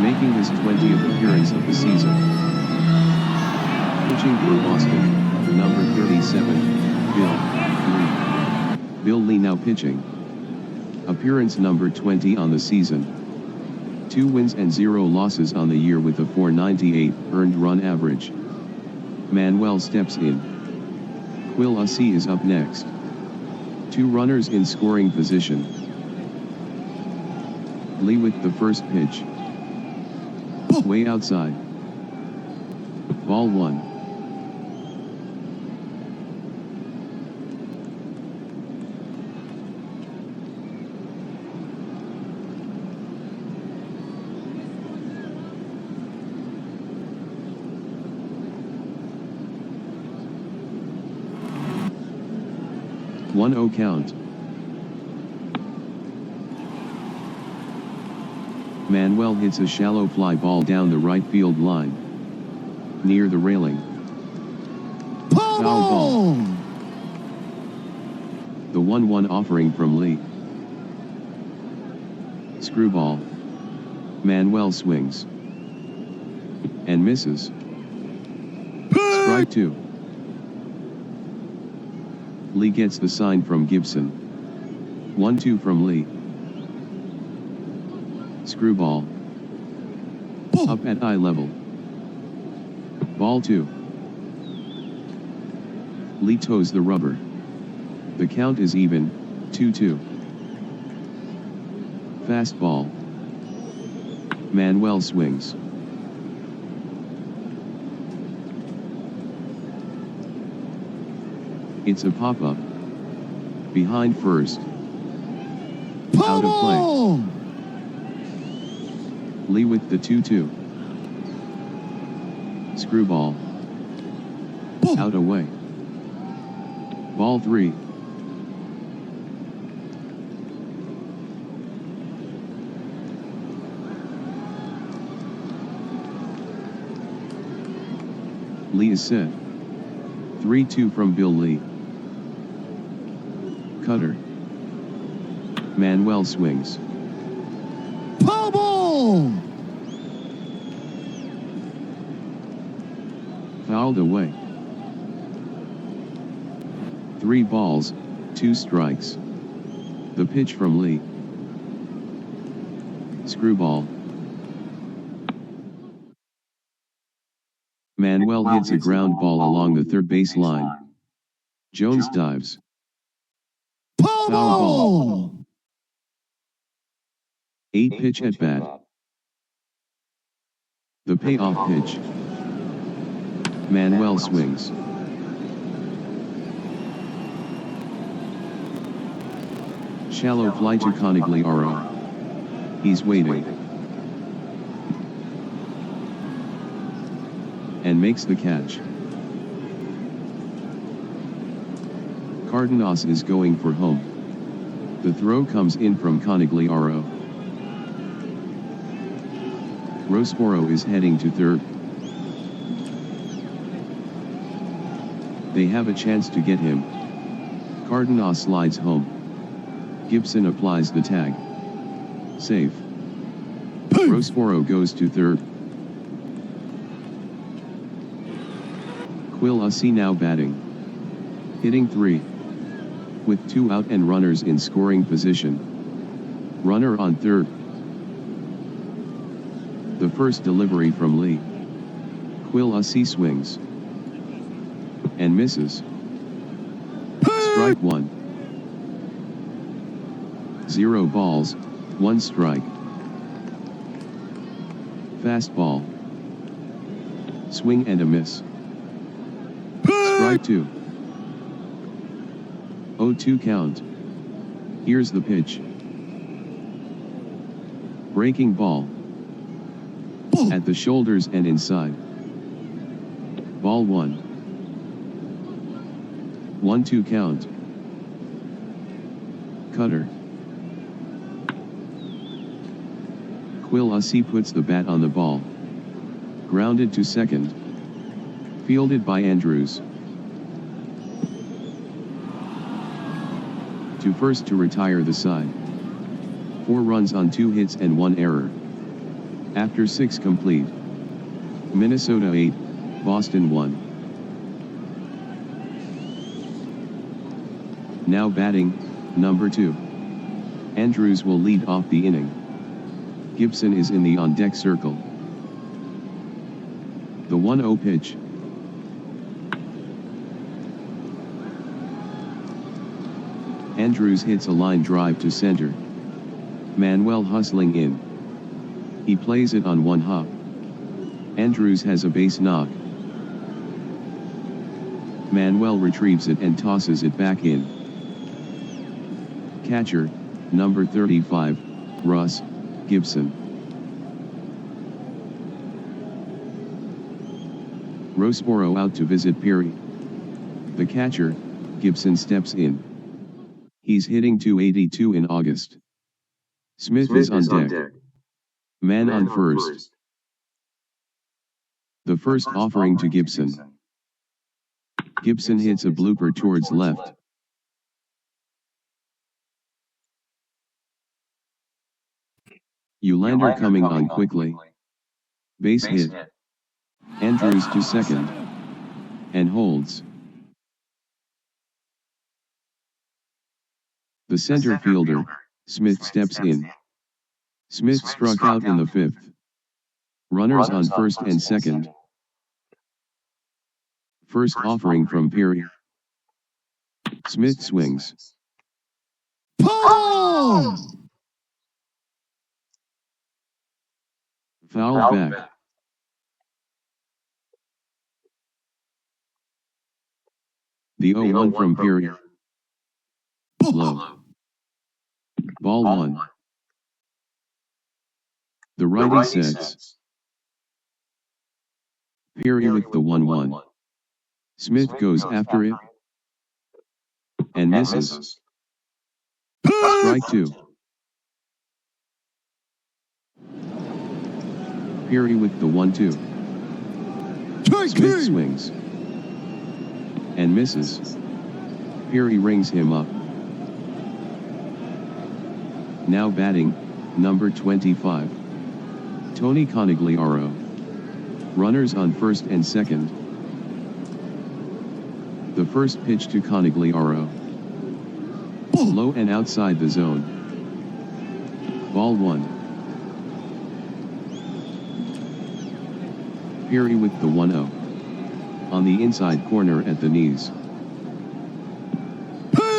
making his 20th appearance of the season. Pitching for Boston, number 37, Bill Lee. Bill Lee now pitching. Appearance number 20 on the season. 2 wins and 0 losses on the year with a .498 earned run average. Manuel steps in. Quill Assi is up next. 2 runners in scoring position. Lee with the first pitch. Way outside. Ball one. One 0 count. Manuel hits a shallow fly ball down the right field line. Near the railing. Foul ball. The 1-1 offering from Lee. Screwball. Manuel swings. And misses. Strike two. Lee gets the sign from Gibson. 1-2 from Lee. Screwball. Up at eye level. Ball 2. Lee toes the rubber. The count is even, 2-2. Fastball. Manuel swings. It's a pop-up. Behind first. Out of play. Ball. Lee with the 2-2. Screwball. Ball. Out away. Ball 3. Lee is set. 3-2 from Bill Lee. Cutter. Manuel swings. Ball. Fouled away. 3 balls, 2 strikes. The pitch from Lee. Screwball. Manuel hits a ground ball along the third base line. Jones dives. Foul ball. 8 pitch at bat. The payoff pitch. Manuel swings. Shallow fly to Conigliaro. He's waiting. And makes the catch. Cardenas is going for home. The throw comes in from Conigliaro. Rosboro is heading to third. They have a chance to get him. Cardenas slides home. Gibson applies the tag. Safe. Rosboro goes to third. Quill Hussey now batting. Hitting 3. With 2 out and runners in scoring position. Runner on third. The first delivery from Lee. Quill Hussey swings. And misses. Strike 1. 0 balls, 1 strike. Fastball. Swing and a miss. Strike 2. 0-2 count. Here's the pitch. Breaking ball. At the shoulders and inside. Ball 1. 1-2 count. Cutter. Quill Hussey puts the bat on the ball. Grounded to second. Fielded by Andrews. To first to retire the side. 4 runs on 2 hits and 1 error. After 6 complete. Minnesota 8, Boston 1. Now batting, number 2. Andrews will lead off the inning. Gibson is in the on-deck circle. The 1-0 pitch. Andrews hits a line drive to center. Manuel hustling in. He plays it on 1 hop. Andrews has a base knock. Manuel retrieves it and tosses it back in. Catcher, number 35, Russ Gibson. Rosboro out to visit Perry. The catcher, Gibson, steps in. He's hitting .282 in August. Smith is on deck. Man on first. The first offering to Gibson. Gibson hits a blooper towards left. Ulander coming on quickly. Base hit. Andrews to second. And holds. The center fielder, Smith, steps in. Smith struck out in the 5th. Runners on first and second. First offering from Perry. Smith swings. Ball. Foul back. The 0-1 from Perry. Low. Ball 1. The righty sets. Perry with the 1-1. Smith goes after it. And misses. Strike 2. Perry with the 1-2. Smith swings. And misses. Perry rings him up. Now batting, number 25. Tony Conigliaro. Runners on first and second. The first pitch to Conigliaro. Low and outside the zone. Ball 1. Perry with the 1-0. On the inside corner at the knees.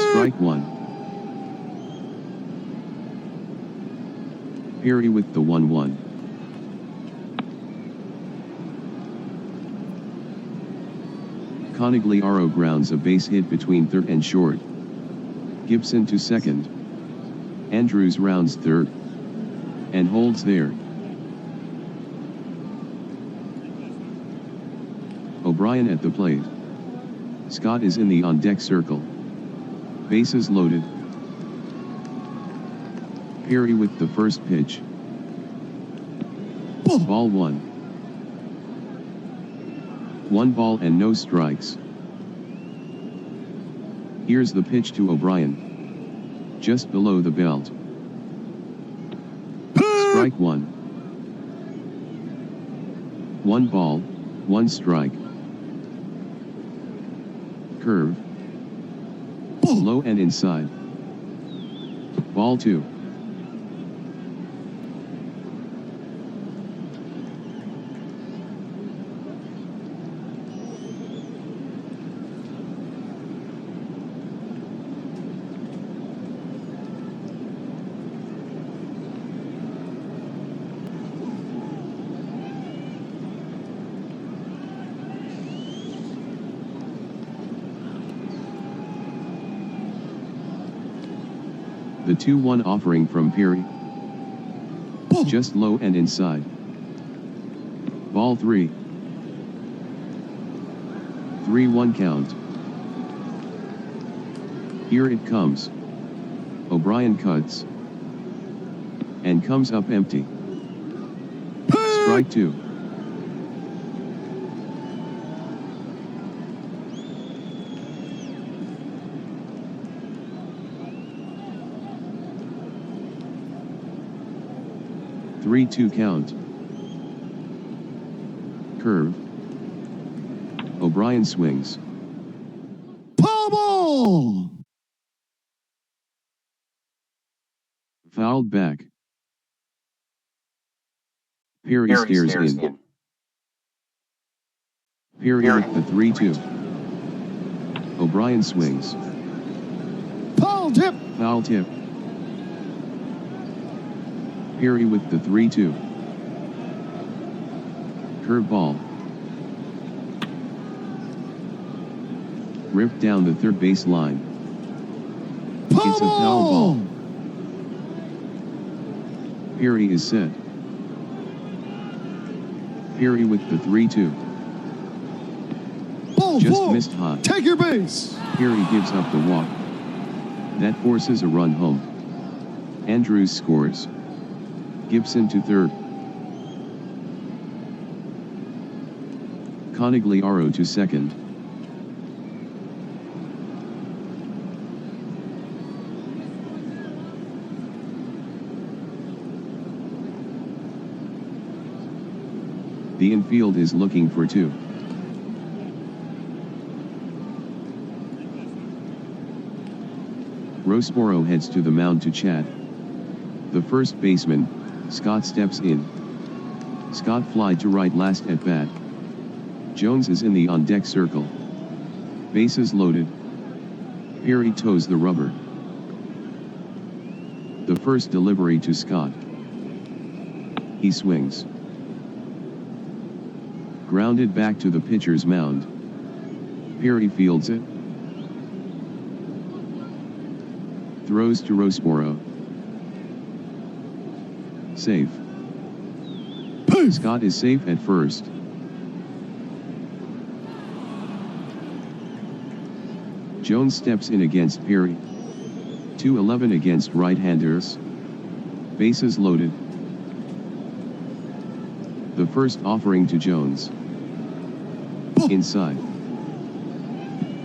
Strike 1. Perry with the 1-1. Conigliaro grounds a base hit between third and short. Gibson to second. Andrews rounds third. And holds there. O'Brien at the plate. Scott is in the on-deck circle. Bases loaded. Perry with the first pitch. Ball 1. 1 ball and no strikes. Here's the pitch to O'Brien. Just below the belt. Strike 1. 1 ball, 1 strike. Curve. Low and inside. Ball 2. The 2-1 offering from Perry. Just low and inside. Ball 3. 3-1 count. Here it comes. O'Brien cuts. And comes up empty. Strike 2. Three-two count. Curve. O'Brien swings. Foul ball! Fouled back. Perry steers in. Perry with the 3-2. O'Brien swings. Foul tip! Foul tip. Perry with the 3-2. Curveball. Ripped down the third base line. It's a foul ball. Perry is set. Perry with the 3-2. Ball Just 4. missed high. Take your base. Perry gives up the walk. That forces a run home. Andrews scores. Gibson to third. Conigliaro to second. The infield is looking for 2. Roseboro heads to the mound to chat. The first baseman, Scott, steps in. Scott flied to right last at bat. Jones is in the on-deck circle. Bases loaded. Perry toes the rubber. The first delivery to Scott. He swings. Grounded back to the pitcher's mound. Perry fields it. Throws to Roseboro. Safe. Scott is safe at first. Jones steps in against Perry. 2-11 against right-handers. Bases loaded. The first offering to Jones. Inside.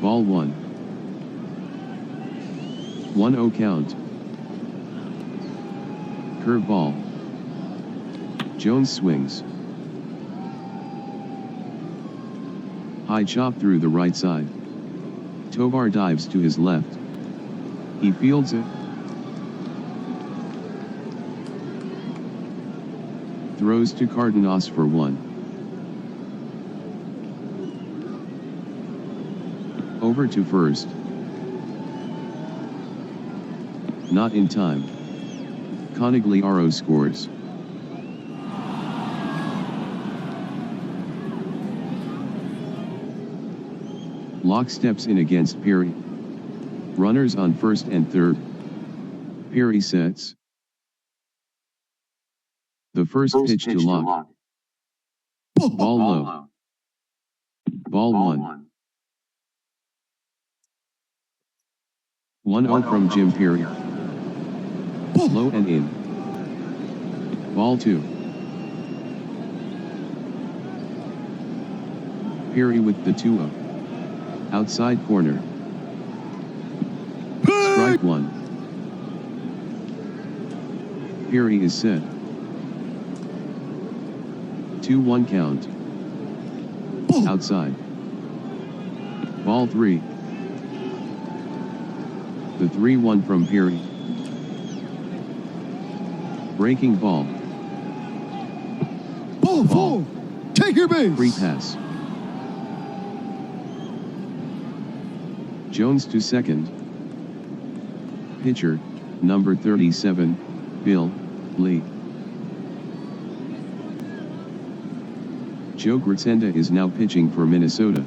Ball 1. 1-0 count. Curveball. Jones swings. High chop through the right side. Tovar dives to his left. He fields it. Throws to Cardenas for 1. Over to first. Not in time. Conegliaro scores. Locke steps in against Perry. Runners on first and third. Perry sets. The first pitch to Locke. Ball low. Ball 1. 1-0 from Jim Perry. Low and in. Ball 2. Perry with the 2-0. Outside corner. Strike 1. Perry is set. 2-1 count. Outside. Ball 3. The 3-1 from Perry. Breaking ball. Ball 4. Take your base. Free pass. Jones to second. Pitcher, number 37, Bill Lee. Joe Gritsenda is now pitching for Minnesota.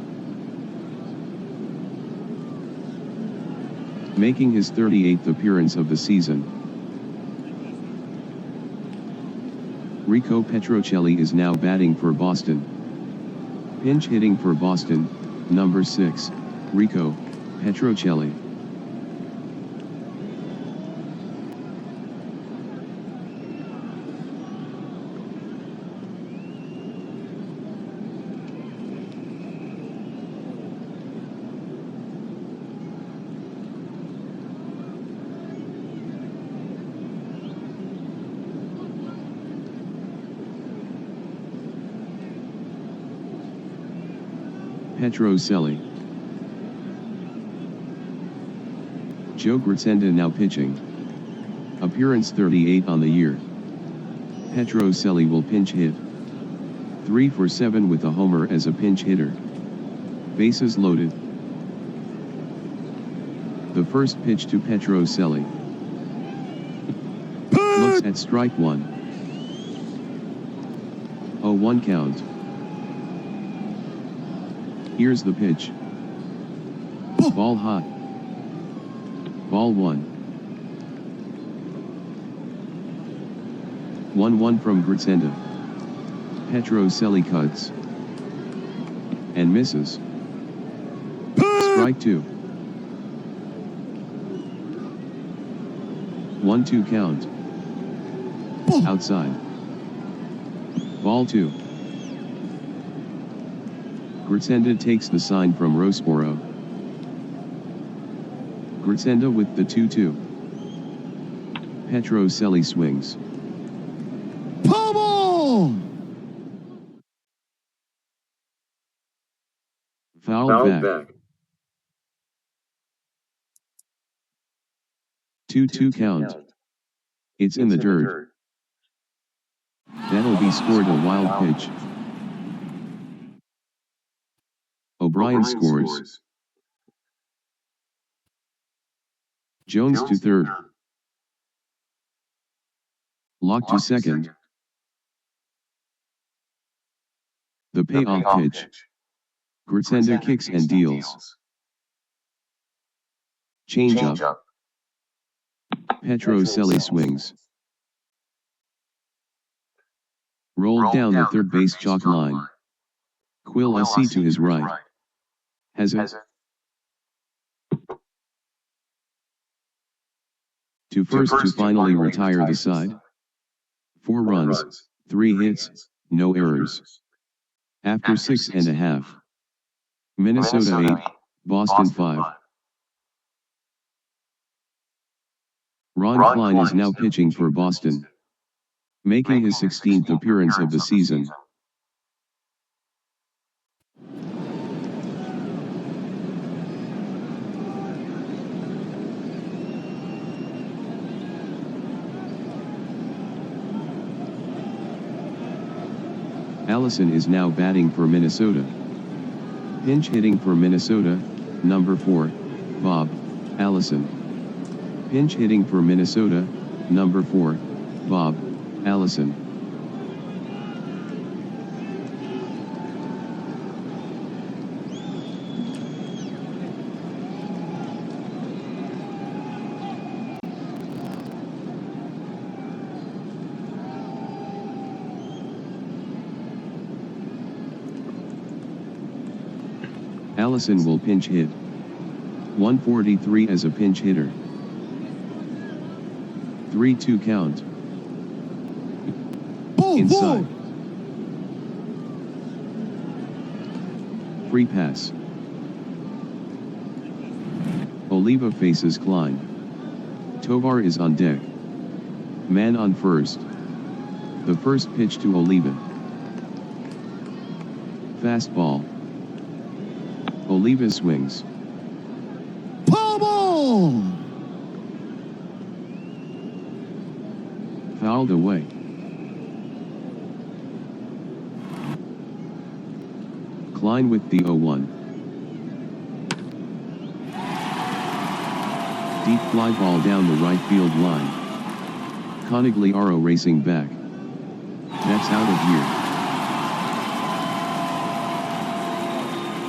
Making his 38th appearance of the season. Rico Petrocelli is now batting for Boston. Pinch hitting for Boston, number 6, Rico Petrocelli. Petrocelli. Joe Gritsenda now pitching. Appearance 38 on the year. Petrocelli will pinch hit. 3 for 7 with a homer as a pinch hitter. Bases loaded. The first pitch to Petrocelli. Looks at strike 1. 0-1 count. Here's the pitch. Ball hot. Ball 1. 1-1 from Gritsenda. Petrocelli cuts. And misses. Strike 2. 1-2 count. Outside. Ball 2. Gritsenda takes the sign from Roseboro. Gritsenda with the 2-2. Petrocelli swings. Pummel! Fouled back. 2-2 count. It's in the dirt. That'll be scored a wild pitch. O'Brien scores. Jones to third. Locke to second. The payoff pitch. Gertzender kicks and deals. Changeup. Petrocelli swings. Rolled down the third base chalk line. Quill LC to his right. Has a to first to finally retire the side. 4 runs, 3 hits, no errors. After 6.5. Minnesota 8, Boston 5. Ron Klein is now pitching for Boston, making his 16th appearance of the season. Allison is now batting for Minnesota. Pinch hitting for Minnesota, number 4, Bob Allison. Pinch hitting for Minnesota, number 4, Bob Allison. Allison will pinch hit. 143 as a pinch hitter. 3-2 count. Inside. Free pass. Oliva faces Klein. Tovar is on deck. Man on first. The first pitch to Oliva. Fastball. Oliva swings. Foul ball! Fouled away. Klein with the 0-1. Deep fly ball down the right field line. Conigliaro racing back. That's out of here.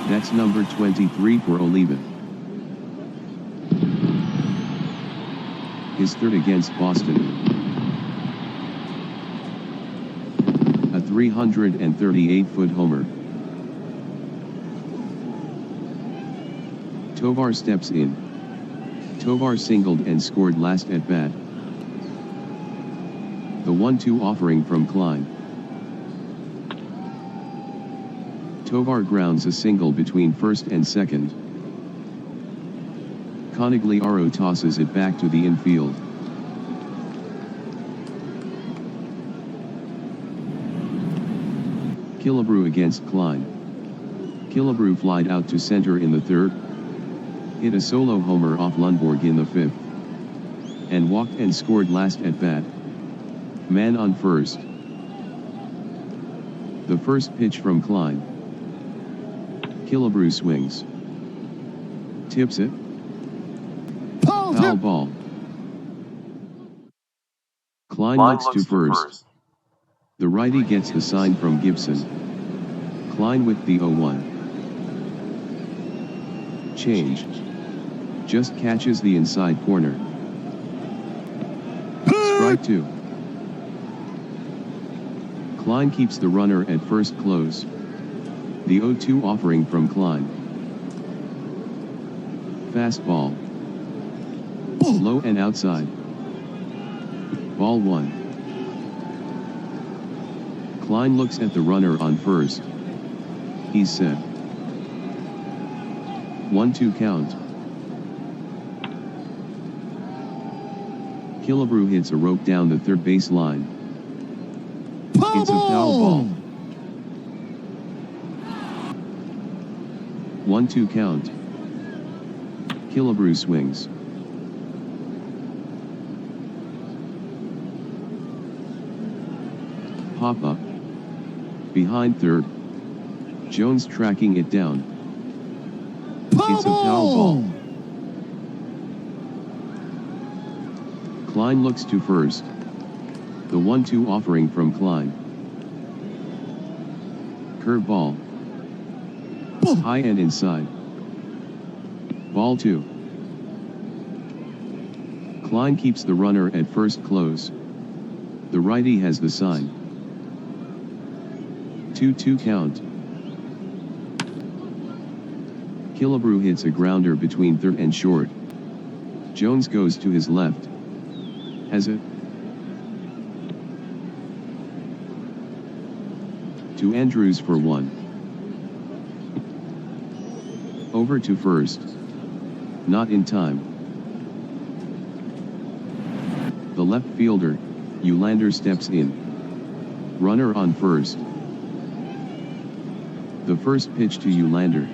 That's number 23 for Oliva. His third against Boston. A 338-foot homer. Tovar steps in. Tovar singled and scored last at bat. The 1-2 offering from Klein. Tovar grounds a single between first and second. Conigliaro tosses it back to the infield. Killebrew against Klein. Killebrew flied out to center in the third. Hit a solo homer off Lundborg in the fifth. And walked and scored last at bat. Man on first. The first pitch from Klein. Killebrew swings. Tips it. Foul ball. Klein looks to first. The righty gets the sign from Gibson. Klein with the 0-1. Change. Just catches the inside corner. Strike 2. Klein keeps the runner at first close. The 0-2 offering from Klein. Fastball. Low and outside. Ball 1. Klein looks at the runner on first. He's set. 1-2 count. Killebrew hits a rope down the third base line. It's a foul ball. 1-2 count. Killebrew swings. Pop up. Behind third. Jones tracking it down. It's a foul ball. Klein looks to first. The 1-2 offering from Klein. Curveball. Ball. High and inside. Ball 2. Klein keeps the runner at first close. The righty has the sign. 2-2 count. Killebrew hits a grounder between third and short. Jones goes to his left. Has it? To Andrews for 1. Over to first. Not in time. The left fielder, Ulander, steps in. Runner on first. The first pitch to Ulander.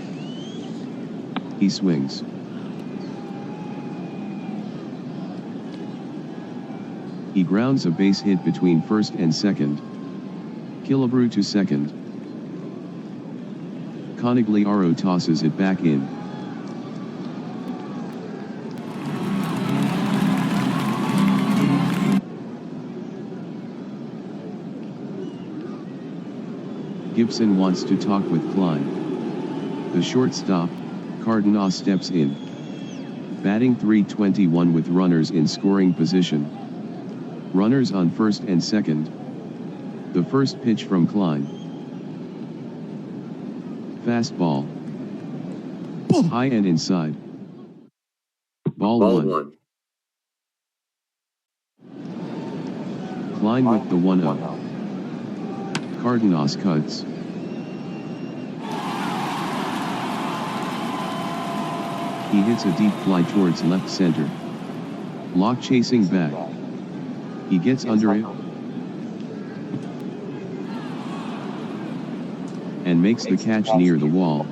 He swings. He grounds a base hit between first and second. Killebrew to second. Conigliaro tosses it back in. Gibson wants to talk with Klein. The shortstop, Cardenas, steps in. Batting .321 with runners in scoring position. Runners on first and second. The first pitch from Klein. Fastball. Ball. High and inside. Ball 1. Klein with the 1-0. Cardenas cuts. He hits a deep fly towards left center. Locke chasing back. He gets under it and makes the catch near the wall.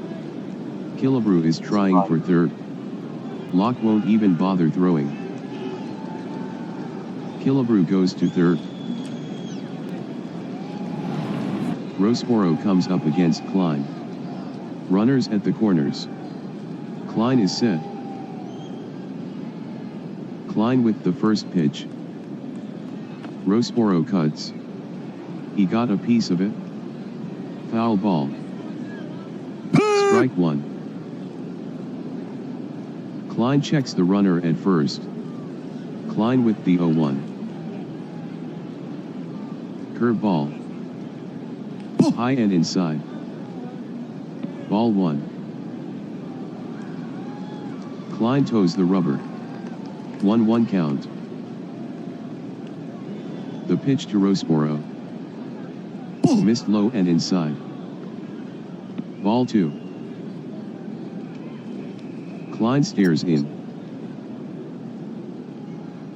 Killebrew is trying for third. Locke won't even bother throwing. Killebrew goes to third. Roseboro comes up against Klein. Runners at the corners. Klein is set. Klein with the first pitch. Roseboro cuts. He got a piece of it. Foul ball. Strike 1. Klein checks the runner at first. Klein with the 0-1. Curveball. High and inside. Ball 1. Klein toes the rubber. 1-1 count. The pitch to Roseboro. Missed low and inside. Ball 2. Klein stares in.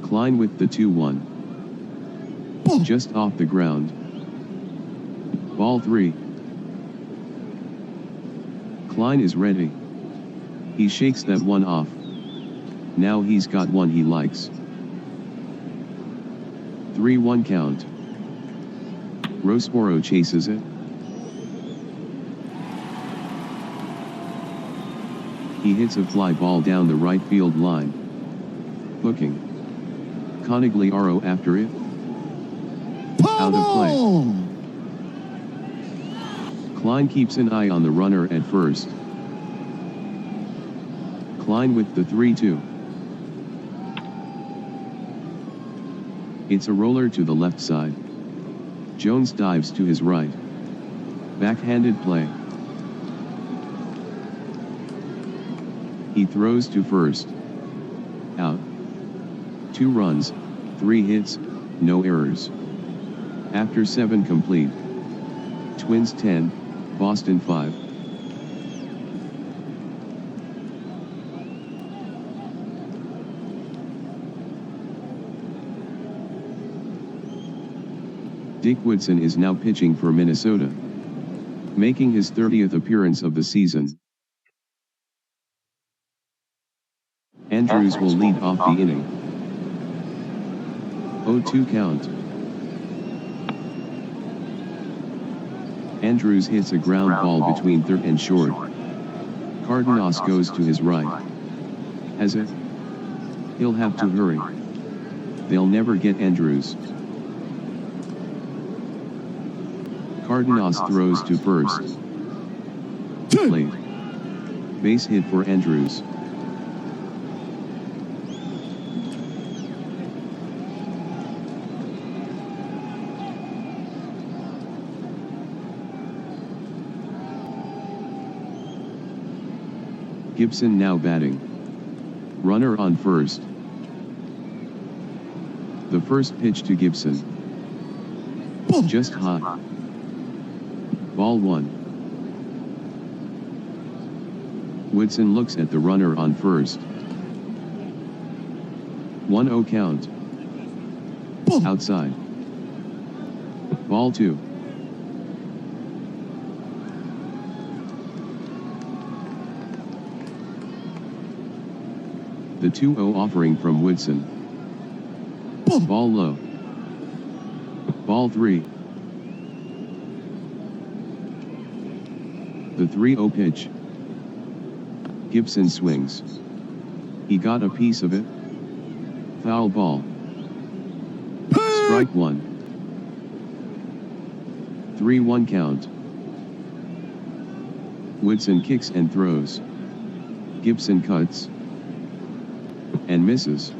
Klein with the 2-1. Just off the ground. Ball 3. Klein is ready. He shakes that one off. Now he's got one he likes. 3-1 count. Roseboro chases it. He hits a fly ball down the right field line. Hooking. Conigliaro after it. Out of play. Klein keeps an eye on the runner at first. Klein with the 3-2. It's a roller to the left side. Jones dives to his right. Backhanded play. He throws to first. Out. 2 runs, 3 hits, no errors. After 7 complete. Twins 10, Boston 5. Dick Woodson is now pitching for Minnesota, making his 30th appearance of the season. Andrews will lead off the inning. 0-2 count. Andrews hits a ground ball between third and short. Cardenas goes to his right. Has it? He'll have to hurry. They'll never get Andrews. Cardenas throws to first. Late. Base hit for Andrews. Gibson now batting. Runner on first. The first pitch to Gibson. Ball. Just hot. Ball 1. Woodson looks at the runner on first. 1-0 count. Ball. Outside. Ball 2. The 2-0 offering from Woodson. Ball. Ball low. Ball 3. The 3-0 pitch. Gibson swings. He got a piece of it. Foul ball. Strike 1. 3-1 count. Woodson kicks and throws. Gibson cuts and misses.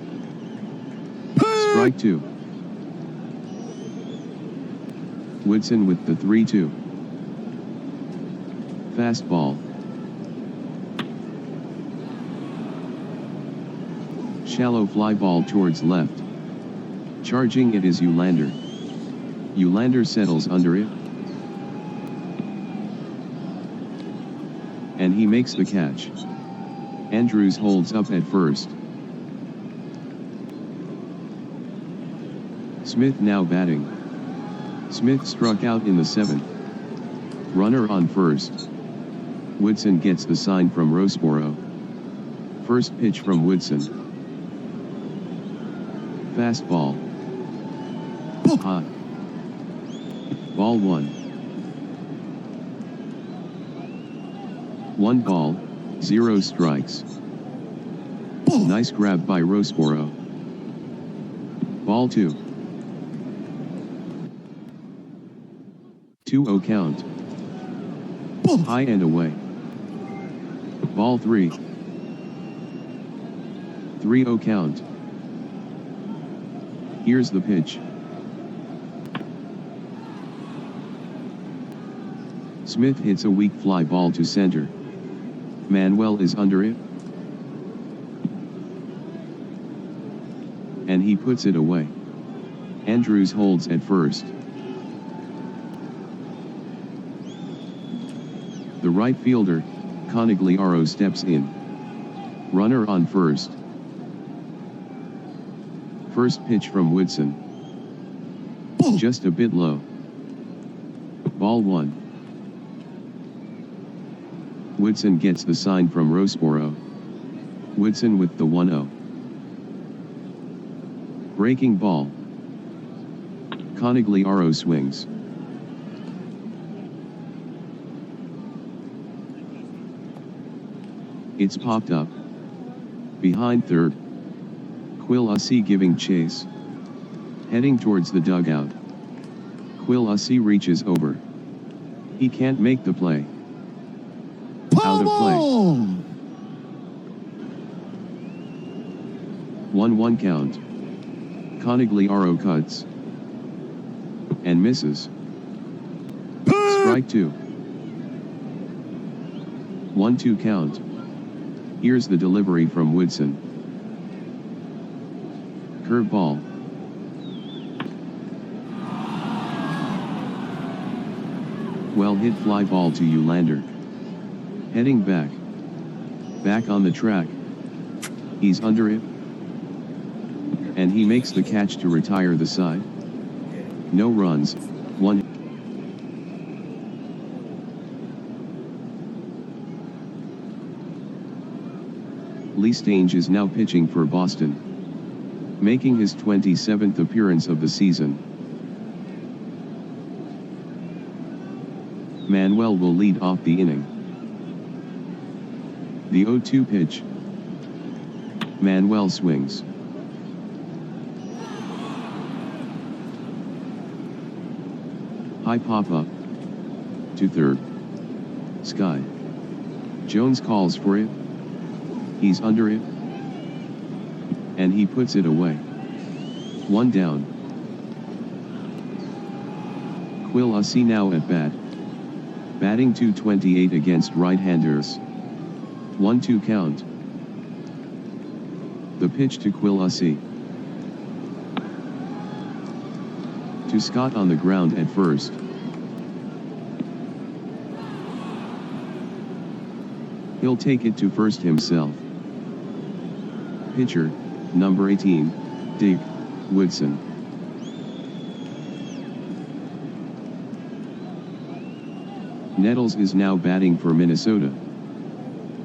Strike 2. Woodson with the 3-2. Fastball. Shallow fly ball towards left. Charging it is Ulander. Ulander settles under it. And he makes the catch. Andrews holds up at first. Smith now batting. Smith struck out in the 7th. Runner on first. Woodson gets the sign from Roseboro. First pitch from Woodson. Fastball. Hot. Ball 1. 1 ball, 0 strikes. Ball. Nice grab by Roseboro. Ball 2. 2-0 count. Ball. High and away. Ball 3. 3-0 count. Here's the pitch. Smith hits a weak fly ball to center. Manuel is under it. And he puts it away. Andrews holds at first. The right fielder, Conigliaro, steps in. Runner on first. First pitch from Woodson. Ball. Just a bit low. Ball 1. Woodson gets the sign from Roseboro. Woodson with the 1-0. Breaking ball. Conigliaro swings. It's popped up. Behind third. Quilisi giving chase. Heading towards the dugout. Quilisi reaches over. He can't make the play. Out of play. Ball. 1-1 count. Conigliaro cuts and misses. Strike 2. 1-2 count. Here's the delivery from Woodson. Curveball. Well hit fly ball to Ulander. Heading back. Back on the track. He's under it. And he makes the catch to retire the side. No runs, 1. Lee Stange is now pitching for Boston, making his 27th appearance of the season. Manuel will lead off the inning. The 0-2 pitch. Manuel swings. High pop-up. to third. Sky. Jones calls for it. He's under it. And he puts it away. 1 down. Quill Hussey now at bat. Batting .228 against right-handers. 1-2 count. The pitch to Quill Hussey. To Scott on the ground at first. He'll take it to first himself. Pitcher, number 18, Dick Woodson. Nettles is now batting for Minnesota.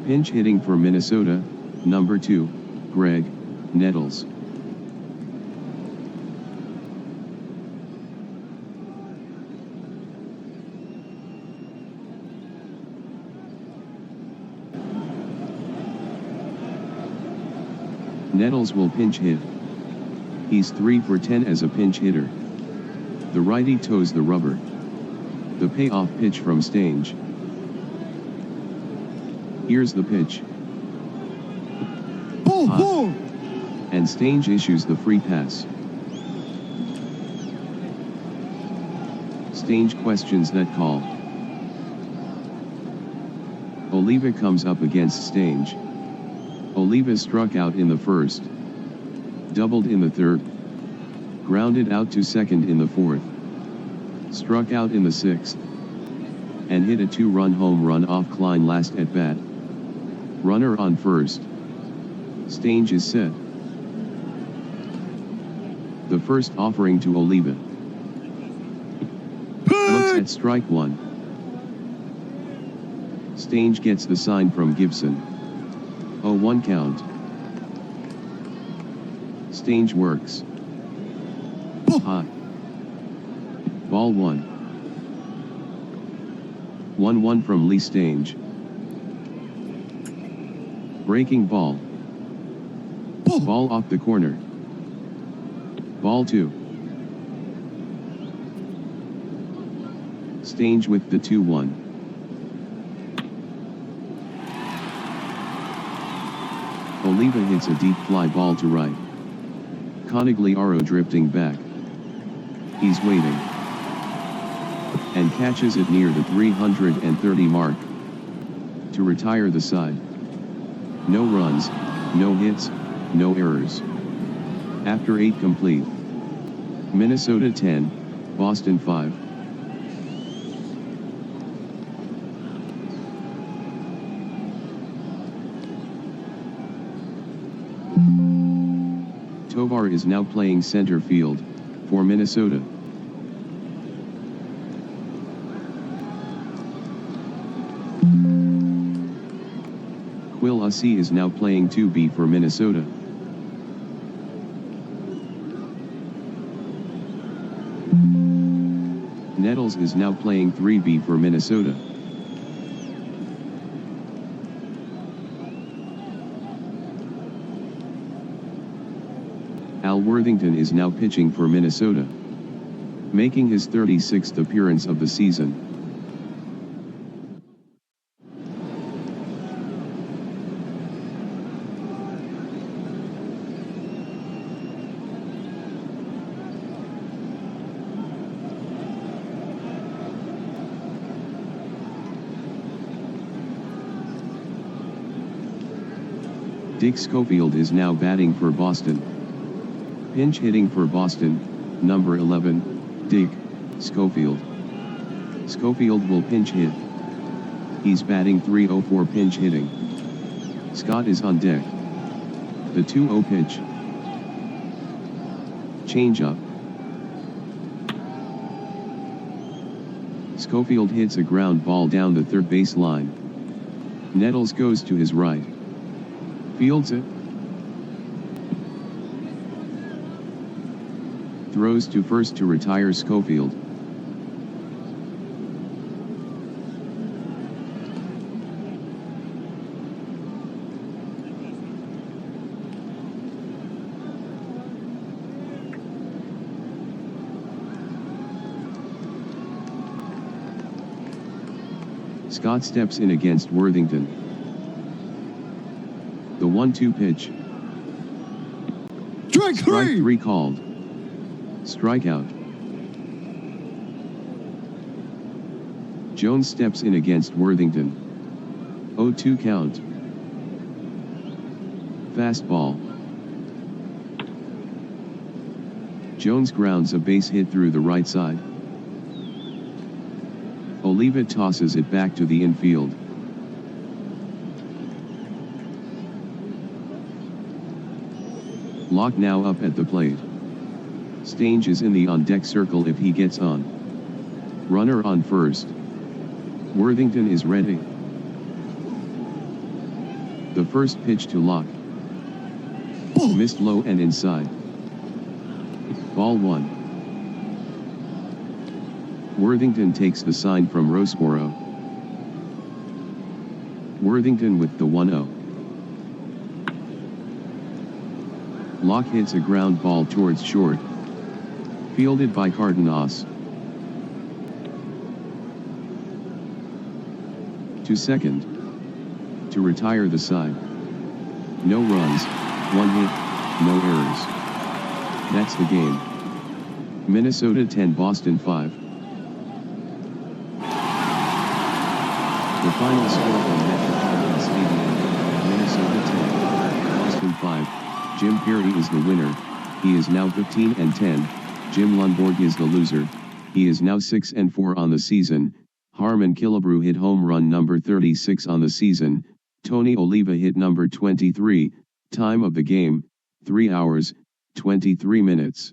Pinch hitting for Minnesota, number 2, Greg Nettles. Nettles will pinch hit. He's 3 for 10 as a pinch hitter. The righty toes the rubber. The payoff pitch from Stange. Here's the pitch. Ball. And Stange issues the free pass. Stange questions that call. Oliva comes up against Stange. Oliva struck out in the first. Doubled in the third. Grounded out to second in the fourth. Struck out in the sixth. And hit a 2-run home run off Klein last at bat. Runner on first. Stange is set. The first offering to Oliva. Looks at strike 1. Stange gets the sign from Gibson. 0-1 count. Stange works. High. Ball 1. 1-1 from Lee Stange. Breaking ball. Ball off the corner. Ball 2. Stange with the 2-1. Oliva hits a deep fly ball to right. Conigliaro drifting back. He's waiting. And catches it near the 330 mark. To retire the side. No runs, no hits, no errors. After 8 complete. Minnesota 10, Boston 5. Tovar is now playing center field, for Minnesota. Quill Hussey is now playing 2B for Minnesota. Nettles is now playing 3B for Minnesota. Al Worthington is now pitching for Minnesota, making his 36th appearance of the season. Dick Schofield is now batting for Boston. Pinch hitting for Boston, number 11, Dick Schofield. Schofield will pinch hit. He's batting .304 pinch hitting. Scott is on deck. The 2-0 pitch. Changeup. Schofield hits a ground ball down the third base line. Nettles goes to his right. Fields it. Throws to first to retire Schofield. Scott steps in against Worthington. The 1-2 pitch. Strike Strike three. 3 called. Strikeout. Jones steps in against Worthington. 0-2 count. Fastball. Jones grounds a base hit through the right side. Oliva tosses it back to the infield. Locke now up at the plate. Stange is in the on-deck circle if he gets on. Runner on first. Worthington is ready. The first pitch to Locke. Ball. Missed low and inside. Ball 1. Worthington takes the sign from Roseboro. Worthington with the 1-0. Locke hits a ground ball towards short. Fielded by Cardenas. To second. To retire the side. No runs, 1 hit, no errors. That's the game. Minnesota 10, Boston 5. The final score from Metropolitan Stadium, Minnesota 10, Boston 5. Jim Perry is the winner. He is now 15-10. Jim Lundborg is the loser. He is now 6-4 on the season. Harmon Killebrew hit home run number 36 on the season. Tony Oliva hit number 23. Time of the game, 3 hours, 23 minutes.